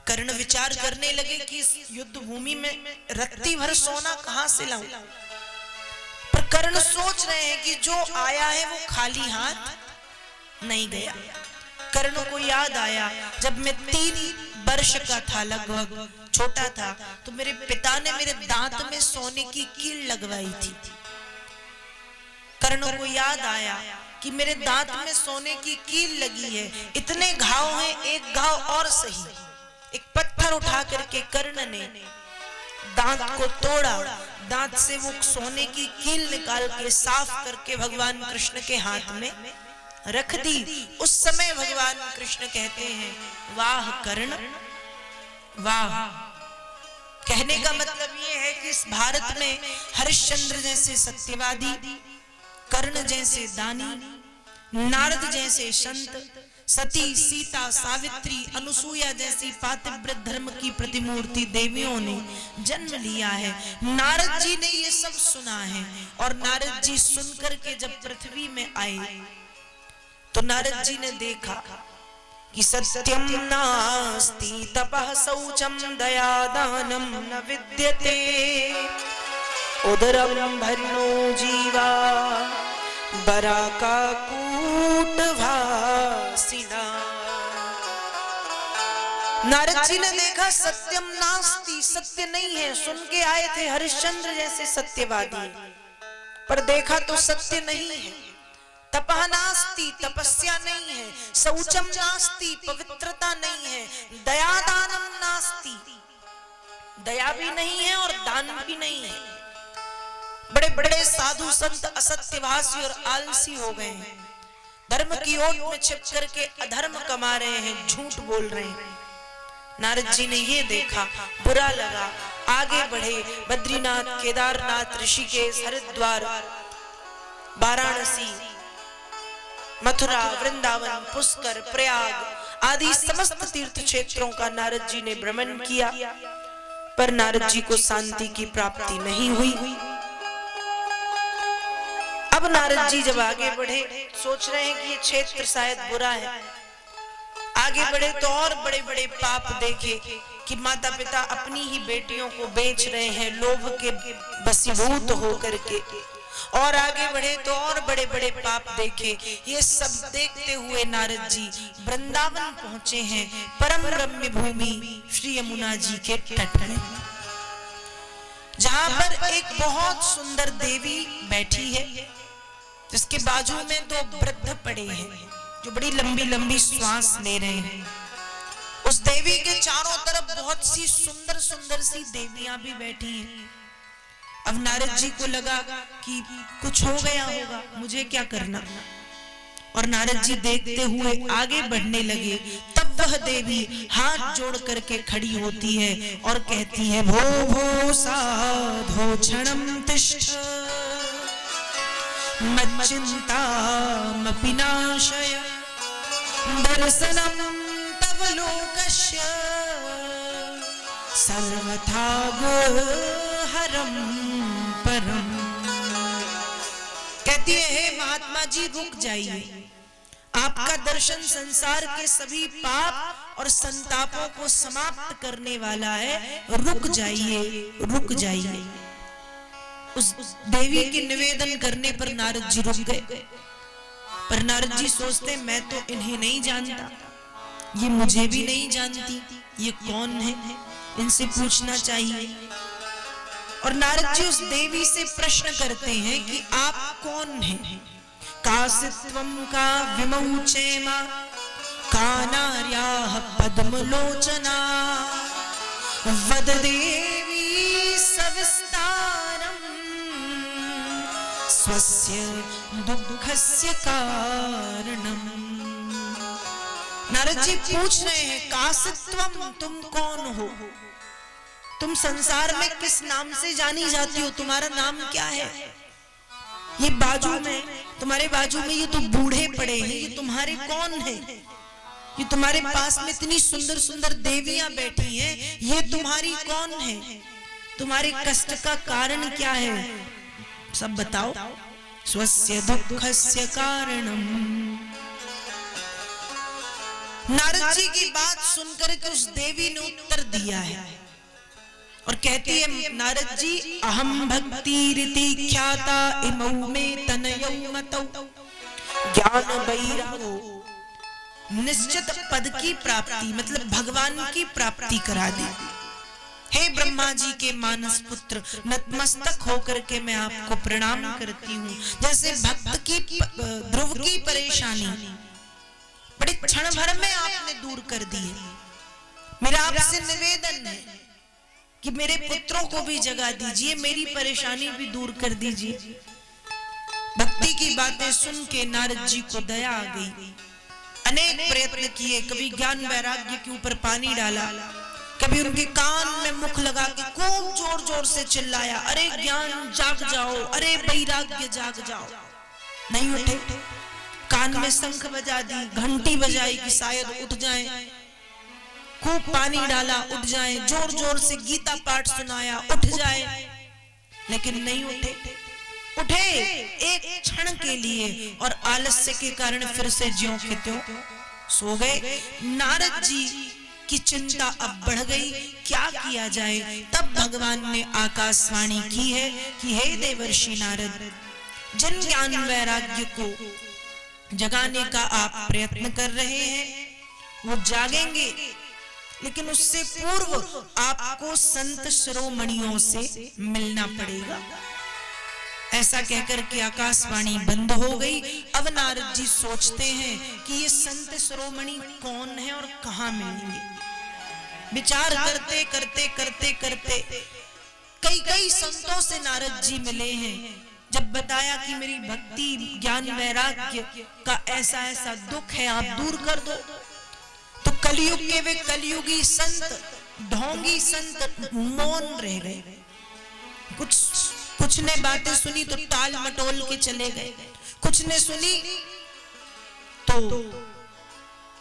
कर्ण विचार करने लगे कि इस युद्ध भूमि में रत्ती भर सोना कहां से लाऊं, पर कर्ण सोच रहे हैं कि जो आया है वो खाली हाथ नहीं गया। कर्ण को याद आया, जब मैं 3 वर्ष का था, लगभग छोटा था, तो मेरे पिता ने मेरे दांत में सोने की कील लगवाई थी। कर्ण को याद आया कि मेरे दांत में सोने की कील लगी है, इतने घाव हैं, एक घाव और सही। एक पत्थर उठा करके कर्ण ने दांत को तोड़ा, दांत से वो सोने की कील निकाल के साफ करके भगवान कृष्ण के हाथ में रख दी। उस समय भगवान कृष्ण कहते हैं, वाह कर्ण वाह। कहने का मतलब ये है कि इस भारत में हरिश्चंद्र जैसे सत्यवादी, कर्ण जैसे दानी, नारद जैसे संत, सती, सीता, सावित्री, अनुसूया जैसी पातिव्रत धर्म की प्रतिमूर्ति देवियों ने जन्म लिया है। नारद जी ने ये सब सुना है और नारद जी सुनकर के जब पृथ्वी में आए तो नारद जी ने देखा कि सत्यम नास्ति तपः शौचम दया दानम न विद्यते उदरम भरिणो जीवा बराका कूट भासिना। नारद जी ने देखा सत्यम नास्ति, सत्य नहीं है। सुन के आए थे हरिश्चंद्र जैसे सत्यवादी, पर देखा तो सत्य नहीं है। तपः नास्ति, तपस्या नहीं है। शौचम नास्ति, पवित्रता नहीं है। दयादानम नास्ति, दया भी नहीं है और दान भी नहीं है। बड़े बड़े साधु संत असत्यभाषी और आलसी हो गए हैं, धर्म की ओट में छिप करके अधर्म कमा रहे हैं, झूठ बोल रहे हैं। नारद जी ने ये देखा, बुरा लगा, आगे बढ़े। बद्रीनाथ, केदारनाथ, ऋषिकेश, हरिद्वार, वाराणसी, मथुरा, वृंदावन, पुष्कर, प्रयाग आदि समस्त तीर्थ क्षेत्रों का नारद जी ने भ्रमण किया, पर नारद जी को शांति की प्राप्ति नहीं हुई। अब नारद जी जब आगे बढ़े, सोच रहे हैं कि ये क्षेत्र शायद बुरा है। आगे बढ़े तो और बड़े बड़े पाप देखे कि माता पिता अपनी ही बेटियों को बेच रहे हैं लोभ के वशीभूत होकर के। और आगे बढ़े तो और बड़े बड़े पाप देखे। ये सब देखते हुए नारद जी वृंदावन पहुंचे हैं, परम रम्य भूमि श्री यमुना जी के तट में, जहां पर एक बहुत सुंदर देवी बैठी है, जिसके बाजू में दो वृद्ध पड़े हैं जो बड़ी लंबी लंबी श्वास ले रहे हैं। उस देवी के चारों तरफ बहुत सी सुंदर सुंदर सी देवियां भी बैठी हैं। अब नारद जी को लगा कि कुछ हो गया होगा, मुझे क्या करना। और नारद जी देखते हुए आगे बढ़ने लगे। तब वह देवी हाथ जोड़ करके खड़ी होती है और कहती है, भो भो साधो क्षणं तिष्ठ मच्चिन्तामपि नाशय दर्शनं तव लोकस्य सर्वथा हरम परम। कहती है, हे महात्मा जी रुक जाइए, आपका दर्शन संसार के सभी पाप और संतापों को समाप्त करने वाला है, रुक जाइए रुक जाइए। उस देवी के निवेदन करने पर नारद जी रुक गए। पर नारद जी सोचते, मैं तो इन्हें नहीं जानता, ये मुझे भी नहीं जानती, ये कौन है, इनसे पूछना चाहिए। और नारद जी उस देवी से प्रश्न करते हैं कि आप कौन हैं। कासित्वं का विमौचेमा कानार्याः पद्मलोचना वद देवी सविस्तारम् स्वस्य दुःखस्य कारणम्। नारद जी पूछ रहे हैं, कासित्वम, तुम कौन हो, तुम संसार में किस नाम से जानी जाती हो, तुम्हारा नाम क्या है। ये बाजू में, तुम्हारे बाजू में ये तो बूढ़े पड़े हैं, ये तुम्हारे कौन है। ये तुम्हारे पास में इतनी सुंदर सुंदर देवियां बैठी हैं, ये तुम्हारी कौन है, तुम्हारे कष्ट का कारण क्या है, सब बताओ। स्वस्य दुःखस्य कारणम। नारद जी की बात सुनकर के उस देवी ने उत्तर दिया है और कहती है, नारद जी, अहम भक्ति रीति ख्याता इमौ में तनयौ मतौ ज्ञान वैरागो। निश्चित पद की प्राप्ति मतलब भगवान की प्राप्ति करा दी। हे ब्रह्मा जी के मानस पुत्र, नतमस्तक होकर के मैं आपको प्रणाम करती हूँ। जैसे भक्त की ध्रुव की परेशानी बड़े क्षण भर में आपने दूर कर दी है। मेरा आपसे निवेदन है कि मेरे पुत्रों को भी जगा दीजिए, मेरी परेशानी भी दूर कर दीजिए। भक्ति की बातें सुन के नारद जी को दया आ गई। अनेक प्रयत्न किए, कभी ज्ञान वैराग्य के ऊपर पानी डाला, कभी उनके कान में मुख लगा के खूब जोर जोर से चिल्लाया, अरे ज्ञान जाग जाओ, अरे वैराग्य जाग जाओ। नहीं उठे। कान में शंख बजा दी, घंटी बजाई कि शायद उठ जाएं। खूब पानी डाला, उठ जाए। जोर जोर से गीता पाठ सुनाया, उठ जाए, लेकिन नहीं उठे। उठे एक क्षण के लिए और आलस्य के कारण फिर से ज्यों के त्यों सो गए। नारद जी की चिंता अब बढ़ गई, क्या किया जाए। तब भगवान ने आकाशवाणी की है कि हे देवर्षि नारद, जिन ज्ञान वैराग्य को जगाने का आप प्रयत्न कर रहे हैं वो जागेंगे, लेकिन उससे पूर्व आपको संत शिरोमणियों से मिलना पड़ेगा। ऐसा कहकर के आकाशवाणी बंद हो गई। अब नारद जी सोचते हैं कि ये संत शिरोमणि कौन है और कहां मिलेंगे। विचार करते करते करते करते कई कई संतों से नारद जी मिले हैं। जब बताया कि मेरी भक्ति ज्ञान वैराग्य का ऐसा ऐसा दुख है, आप दूर कर दो, तो कलयुग के वे कलयुगी संत, ढोंगी संत मौन रह गए। कुछ ने बातें सुनी तो टाल मटोल के चले गए, कुछ ने सुनी तो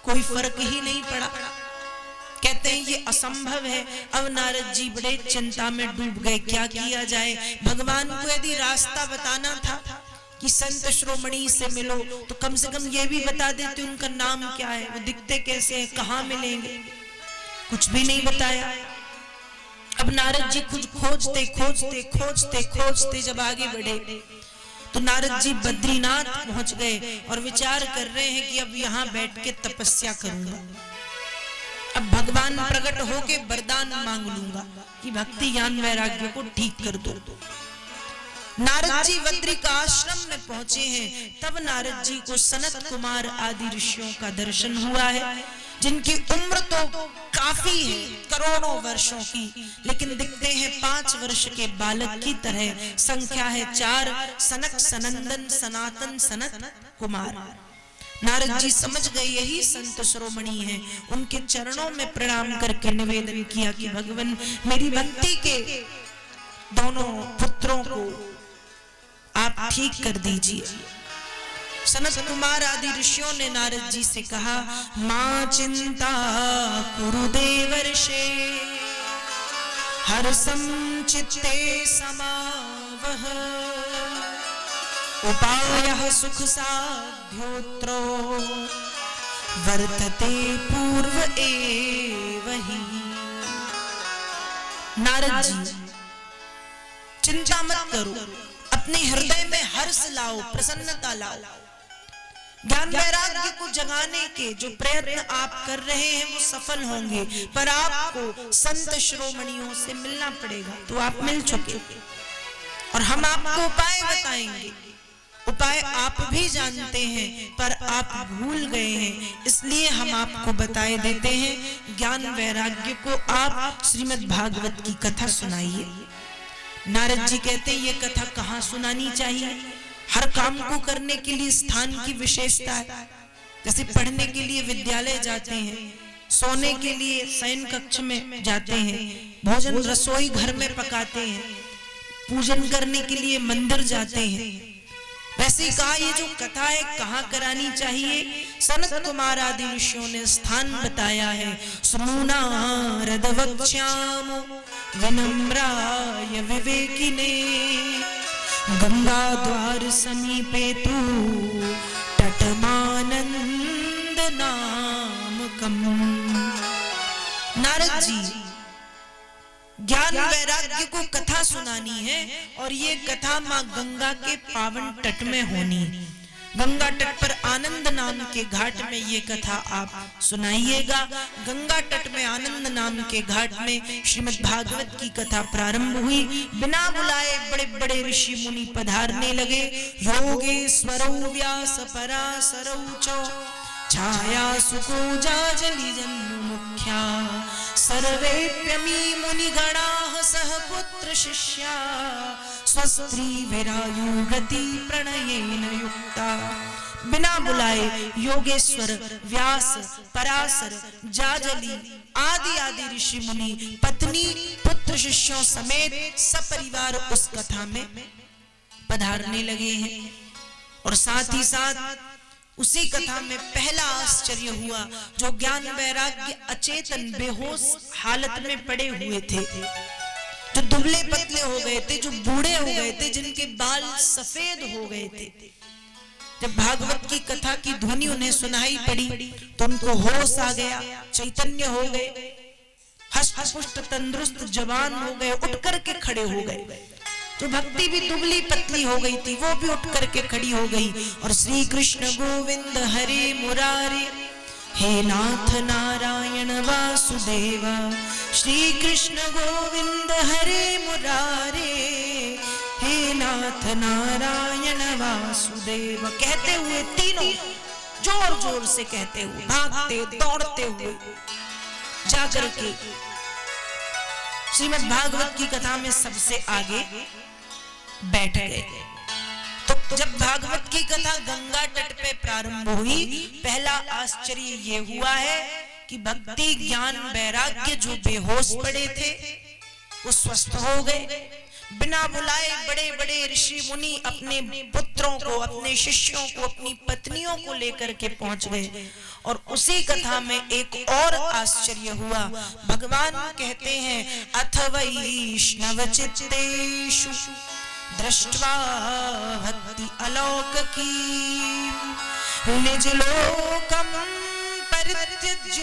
कोई फर्क ही नहीं पड़ा। कहते हैं ये असंभव है। अब नारद जी बड़े चिंता में डूब गए, क्या किया जाए। भगवान को यदि रास्ता बताना था कि संत शिरोमणि से मिलो, तो कम से कम ये भी बता देते उनका नाम क्या है, वो दिखते कैसे हैं, कहाँ मिलेंगे, कुछ भी नहीं बताया। अब नारद जी खुद खोजते खोजते खोजते खोजते जब आगे बढ़े तो नारद जी बद्रीनाथ पहुंच गए और विचार कर रहे हैं कि अब यहाँ बैठ के तपस्या करूंगा, अब भगवान प्रकट होके वरदान मांग लूंगा कि भक्ति ज्ञान वैराग्य को ठीक कर दो। नारद जी बद्री का आश्रम में पहुंचे हैं। तब नारद जी को सनत कुमार आदि ऋषियों का दर्शन हुआ है, जिनकी उम्र तो काफी है, करोड़ों वर्षों की, लेकिन दिखते हैं 5 वर्ष के बालक की तरह। संख्या है 4, सनक सनंदन सनातन सनत कुमार। नारद जी समझ गए यही संत शिरोमणि हैं। उनके चरणों में प्रणाम करके निवेदन किया कि भगवान मेरी भक्ति के दोनों पुत्रों को आप ठीक कर दीजिए। सनत कुमार आदि ऋषियों ने नारद जी से कहा, मां चिंता कुरु देवर्षे हर्षं चित्ते समावह उपायः सुख साध्योत्रो वर्तते पूर्व एव हि। नारद जी चिंता मत करो, अपने हृदय में हर्ष लाओ, प्रसन्नता लाओ। ज्ञान वैराग्य को जगाने के जो प्रयत्न आप कर रहे हैं वो सफल होंगे, पर आपको संत शिरोमणियों से मिलना पड़ेगा। तो आप मिल चुके और हम आपको उपाय बताएंगे। उपाय आप भी जानते हैं पर आप भूल गए हैं, इसलिए हम आपको बताए देते हैं। ज्ञान वैराग्य को आप श्रीमद् भागवत की कथा सुनाइए। नारद जी कहते हैं ये कथा कहाँ सुनानी चाहिए। हर काम को करने के लिए स्थान की विशेषता है। जैसे पढ़ने के लिए विद्यालय जाते हैं, सोने के लिए शयन कक्ष में जाते हैं, भोजन रसोई घर में पकाते हैं, पूजन करने के लिए मंदिर जाते हैं, वैसे ही कहा ये जो कथा है कहाँ करानी चाहिए। सनत कुमार आदि ऋषियों ने स्थान बताया है। सुमुना रदवक्ष्याम विनम्राय विवेकिने गंगा द्वार समीपे तु तटमानंद नामकम। नारद जी ज्ञान वैराग्य को कथा सुनानी है और ये कथा माँ गंगा के पावन तट में होनी। गंगा तट पर आनंद नाम के घाट में ये कथा आप सुनाइएगा। गंगा तट में आनंद नाम के घाट में श्रीमद् भागवत की कथा प्रारंभ हुई। बिना बुलाए बड़े बड़े ऋषि मुनि पधारने लगे। योगेश्वरौ व्यास पराशरौ च छाया सुको जाजलि जन्म मुख्या सर्वेप्यमी मुनिगणाः सह पुत्र शिष्या स्वस्त्री विरायु गति प्रणयेन युक्ता। बिना बुलाए योगेश्वर व्यास पराशर जाजली आदि आदि ऋषि मुनि पत्नी पुत्र शिष्यों समेत सपरिवार उस कथा में पधारने लगे हैं। और साथ ही साथ उसी कथा में पहला आश्चर्य हुआ। जो ज्ञान वैराग्य अचेतन बेहोश हालत में पड़े हुए थे, जो दुबले पतले हो गए थे, जो बूढ़े हो गए थे, जिनके बाल सफेद हो गए थे, जब भागवत की कथा की ध्वनि उन्हें सुनाई पड़ी तो उनको होश आ गया, चैतन्य हो गए, हष्ट पुष्ट तंदुरुस्त जवान हो गए, उठ करके खड़े हो गए। तो भक्ति भी दुबली पतली हो गई थी, वो भी उठ करके खड़ी हो गई। और श्री कृष्ण गोविंद हरे मुरारे हे नाथ नारायण वासुदेव। श्री कृष्ण गोविंद हरे मुरारे हे नाथ नारायण वासुदेव कहते हुए तीनों जोर जोर से कहते हुए भागते दौड़ते हुए जाकर के श्रीमद् भागवत की कथा में सबसे आगे बैठ गए। तो जब भागवत की कथा गंगा तट पे प्रारंभ हुई, पहला आश्चर्य ये हुआ है कि भक्ति ज्ञान वैराग्य जो बेहोश पड़े थे वो स्वस्थ हो गए। बिना बुलाए बड़े बड़े ऋषि मुनि अपने पुत्रों को, अपने शिष्यों को, अपनी पत्नियों को लेकर के पहुंच गए। और उसी कथा में एक और आश्चर्य हुआ। भगवान कहते हैं अथ वैष्णव चित्तेषु दृष्ट्वा भक्ति अलौकिकी निज लोकम परित्यज्य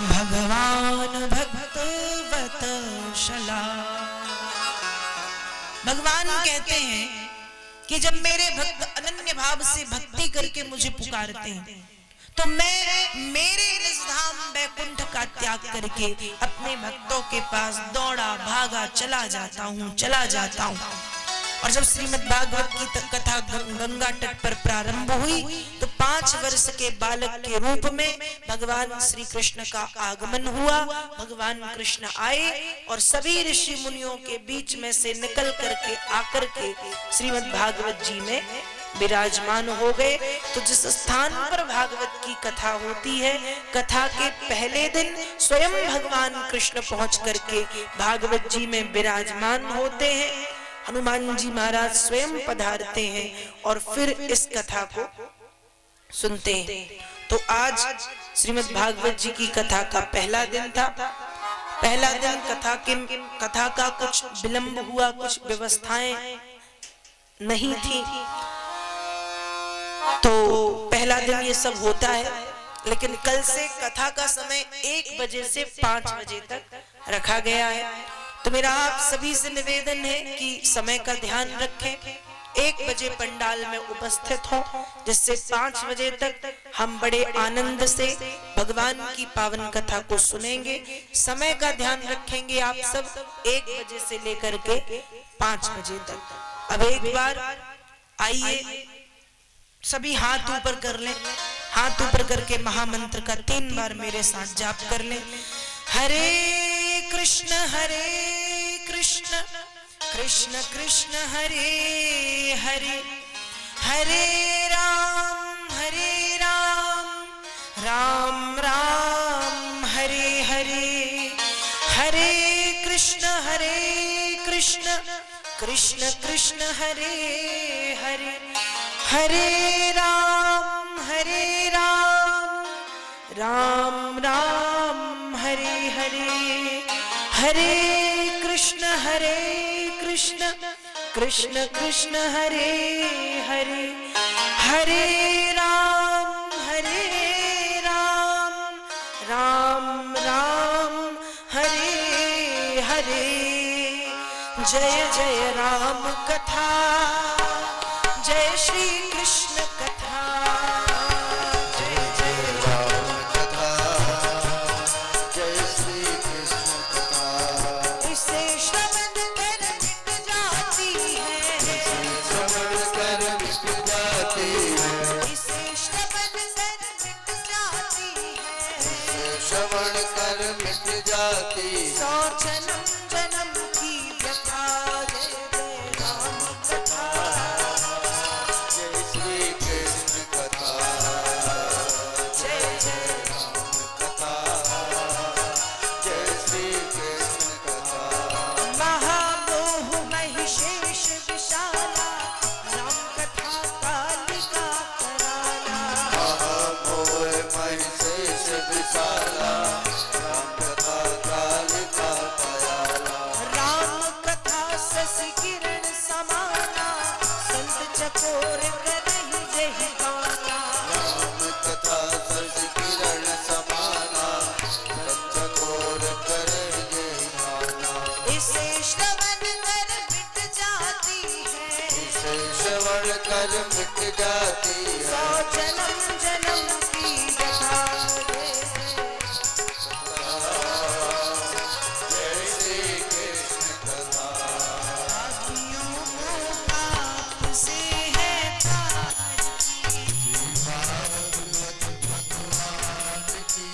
भगवान भक्तवत शला। भगवान कहते हैं कि जब मेरे भक्त अनन्य भाव से भक्ति करके मुझे पुकारते हैं तो मैं मेरे निज धाम वैकुंठ का त्याग करके अपने भक्तों के पास दौड़ा भागा चला जाता हूँ। और जब श्रीमद् भागवत की कथा गंगा तट पर प्रारंभ हुई तो 5 वर्ष के बालक के रूप में भगवान श्री कृष्ण का आगमन हुआ। भगवान कृष्ण आए और सभी ऋषि मुनियों के बीच में से निकल करके आकर के श्रीमद् भागवत जी में विराजमान हो गए। तो जिस स्थान पर भागवत की कथा होती है, कथा के पहले दिन स्वयं भगवान कृष्ण पहुंच करके भागवत जी में विराजमान होते हैं। हनुमान जी महाराज स्वयं पधारते हैं और फिर इस कथा को सुनते हैं। तो आज श्रीमद् भागवत जी की कथा का पहला दिन था। पहला दिन कथा का कुछ विलंब हुआ, कुछ व्यवस्थाएं नहीं थी, तो पहला दिन ये सब होता है। लेकिन कल से कथा का समय 1 बजे से 5 बजे तक रखा गया है। तो मेरा आप सभी से निवेदन है कि समय का ध्यान रखें, 1 बजे पंडाल में उपस्थित हो, जिससे 5 बजे तक हम बड़े आनंद से भगवान की पावन कथा को सुनेंगे। समय का ध्यान रखेंगे आप सब, 1 बजे से लेकर के 5 बजे तक। अब एक बार आइए सभी हाथ ऊपर कर लें, हाथ ऊपर करके महामंत्र का 3 बार मेरे साथ जाप कर लें। हरे कृष्ण कृष्ण कृष्ण हरे हरे, हरे राम राम राम हरे हरे, हरे कृष्ण कृष्ण कृष्ण हरे हरे, हरे राम राम राम हरे हरे, हरे कृष्ण कृष्ण कृष्ण हरे हरे, हरे राम राम राम हरे हरे। जय जय राम कथा, जय श्री कृष्ण कथा, जय जय राम कथा, जय श्री कृष्ण कथा। इसे श्रवण कर मिट जाती है, श्रवण कर मिट जाती है, इसे श्रवण कर मिट जाती है, श्रवण कर मिट जाती है। 100 जन्म जन्म की व्यथा, जय जय राम कथा, जय श्री कृष्ण कथा, जय जय राम कथा, जय श्री कृष्ण कथा। महामोह महिषेष विशाला, राम कथा कालिका कराला, महामोह महिषेष विशाला, राम कथा कालिका कराला। राम कथा शशि किरण समाना, संत चकोर करहि जहि गाना, राम कथा शशि किरण समाना, संत चकोर करहि जहि गाना। इसे श्रवण कर मिट जाती है, इसे श्रवण कर मिट जाती है। 100 जन्म जन्म की व्यथा, जय श्री कृष्ण कथा। पापियों को पाप से है तार की, भागवत भगवान की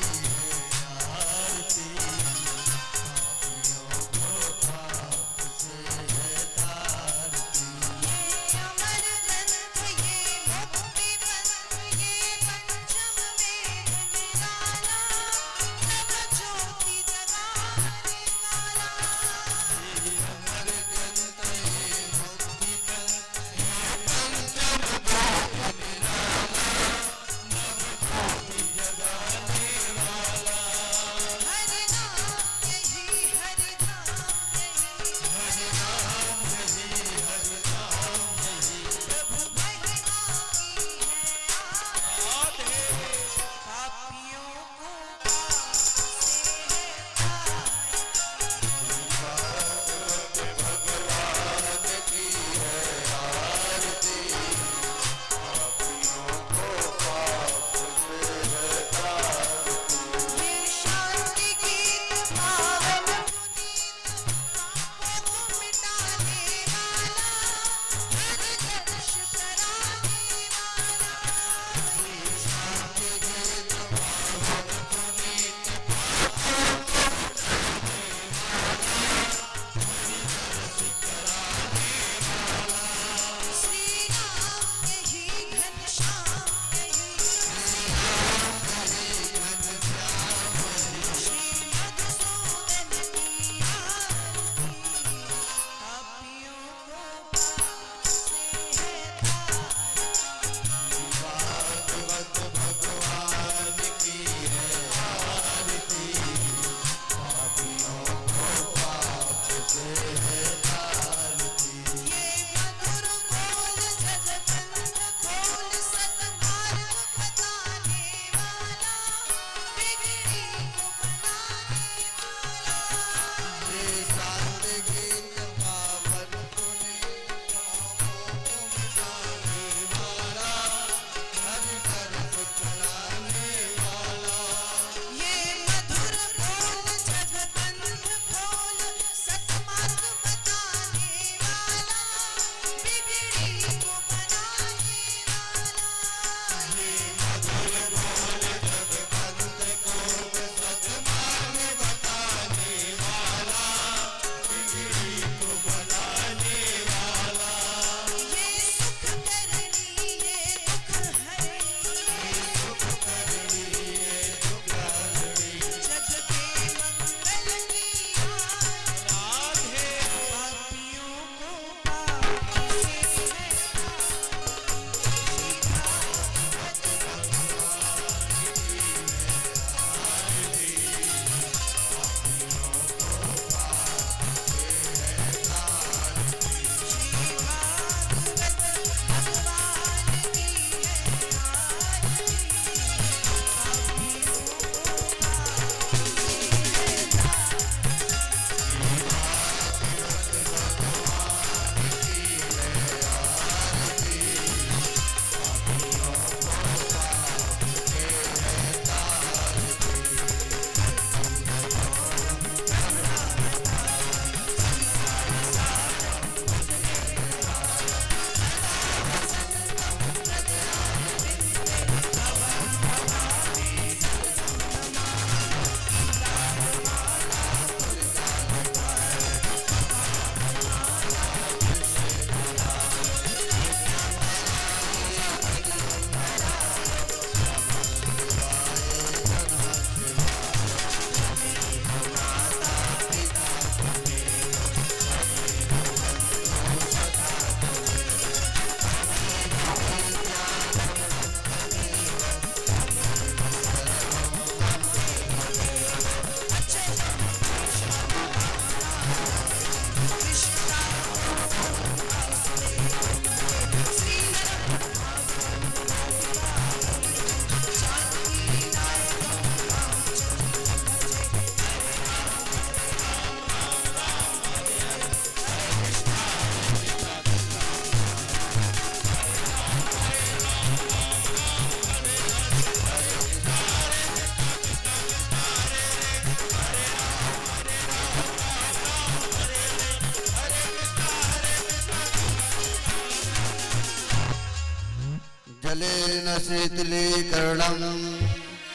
जलेन शीतलीकरणं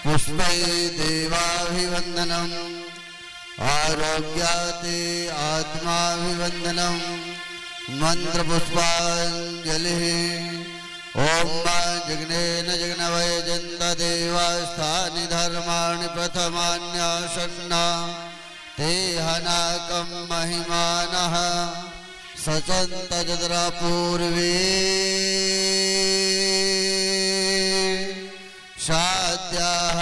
पुष्पै देवाभिवन्दनम् आरोग्याते आत्माभिवन्दनं मन्त्रपुष्पाञ्जलिः ॐ जग्नेन जग्नवै जन्तदेवास्थानि धर्माणि प्रथमान्यासन्ना ते हनाकं महिमानः सचन्त जदरा पूर्वे साध्याः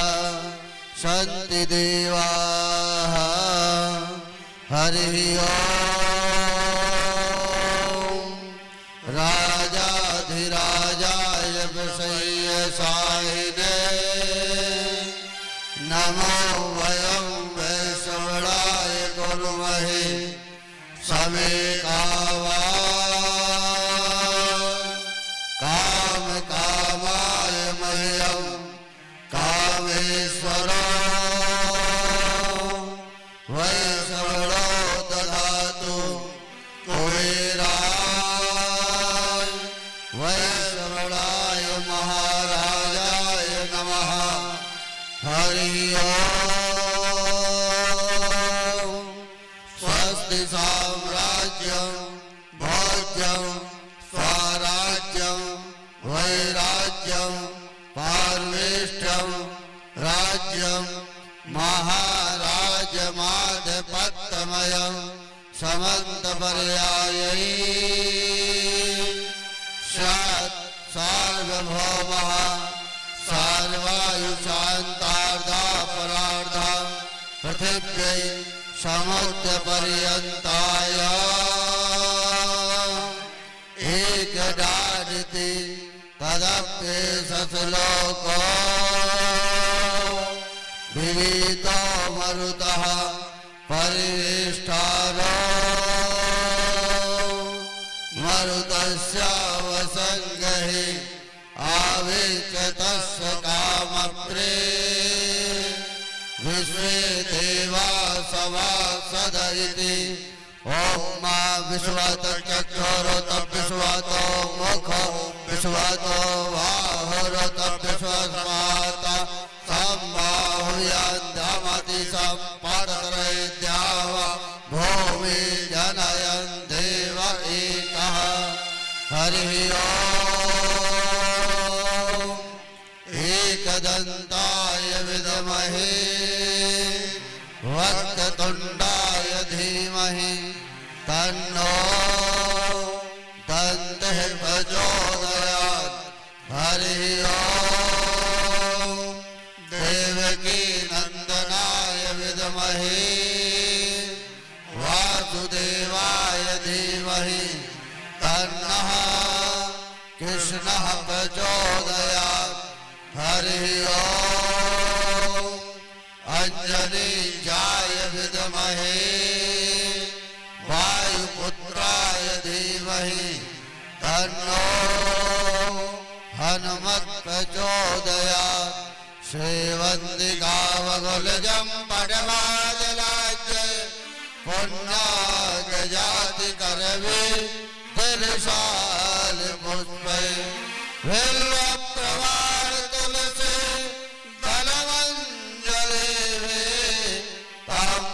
सन्ति देवाः हरिः ॐ राजाधिराजाय विषयसायिने नमो वयं वैष्णवाय कुर्महे समे काम कामाय मह्यं कामेश्वरो वैष्णवो ददातु कुबेराय वैष्णवाय महाराजाय नमः हरि ओम स्वस्ति साम्राज्यं भोज्यं स्वराज्यं वैराज्यं पारमेष्ठ्यं राज्यं महाराजमाधपत्तमयं समन्तपर्यायै सार्वभौमः सर्वायुशान्तार्धापरार्धा पृथिव्यै समुद्रपर्यन्ताय एकदादिति तदप्येषलोको विवीतो मरुतः परिवेष्टारो मरुतस्य वसङ्गहि आवेशतस्य कामप्रे विश्वे देवा सभासद ओम मां विश्वत चक्षुरत विश्वतो मुखो विश्वतो बाहुरत विश्वस्माता संबाहुयन्धमति सम्पदत्रयद्याव भूमि जनयन् देव एकः हरिः ओम एकदन्ताय विद्महे वक्रतुण्डाय धीमहि तन्नो दन्तः प्रचोदयात् हरिः ओम देवकी नन्दनाय विद्महे वासुदेवाय धीमहि तन्नः कृष्णः प्रचोदयात् हरिः ओम अंजनीजाय विद्महे वायुपुत्राय धीमहि तन्नो हनुमत् प्रचोदयात् श्रीवन्दिकावगुलजं पडवादलाज्य पुण्यजाति करवे दिलशाल पुष्पे बिल्वप्रवाल तुलसी दलमंजले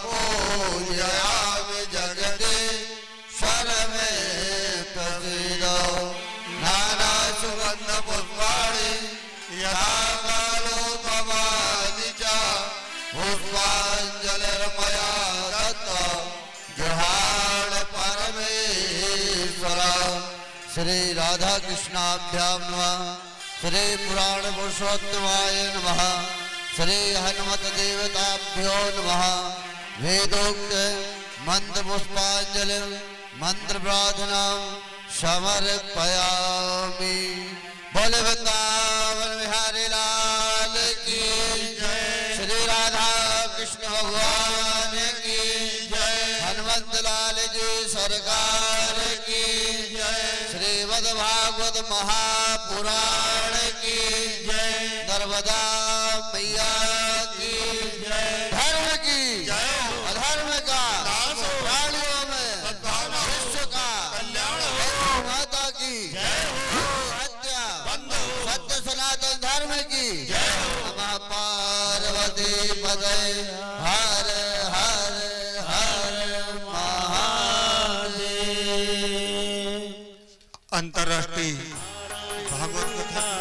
पूजयामि जगति शरमे प्रसीदो नाना सुगंध पुष्पाणि यथा कालोपमानि च पुष्पाञ्जलिर्मया दत्तं गृहाण परमेश्वर श्री राधा कृष्णाभ्यां नमः श्री पुराण पुरुषोत्तमाय नमः श्री हनुमत देवताभ्यो नमः वेदोक्त मंत्र पुष्पांजलि मंत्र प्रार्थना समर्पयामि। बोले वृंदावन बिहारी लाल की जय, श्री राधा कृष्ण भगवान की जय, हनुमत लाल जी सरकार की जय, श्रीमद् भागवत महापुराण की जय, नर्मदा मैया की जय, धर्म की जय, अधर्म का प्राणियों में विश्व का कल्याण, माता की जय, हत्या बंद, सत्य की नमः पार्वती पदे हर हर हर महादेव। अंतरराष्ट्रीय भागवत कथा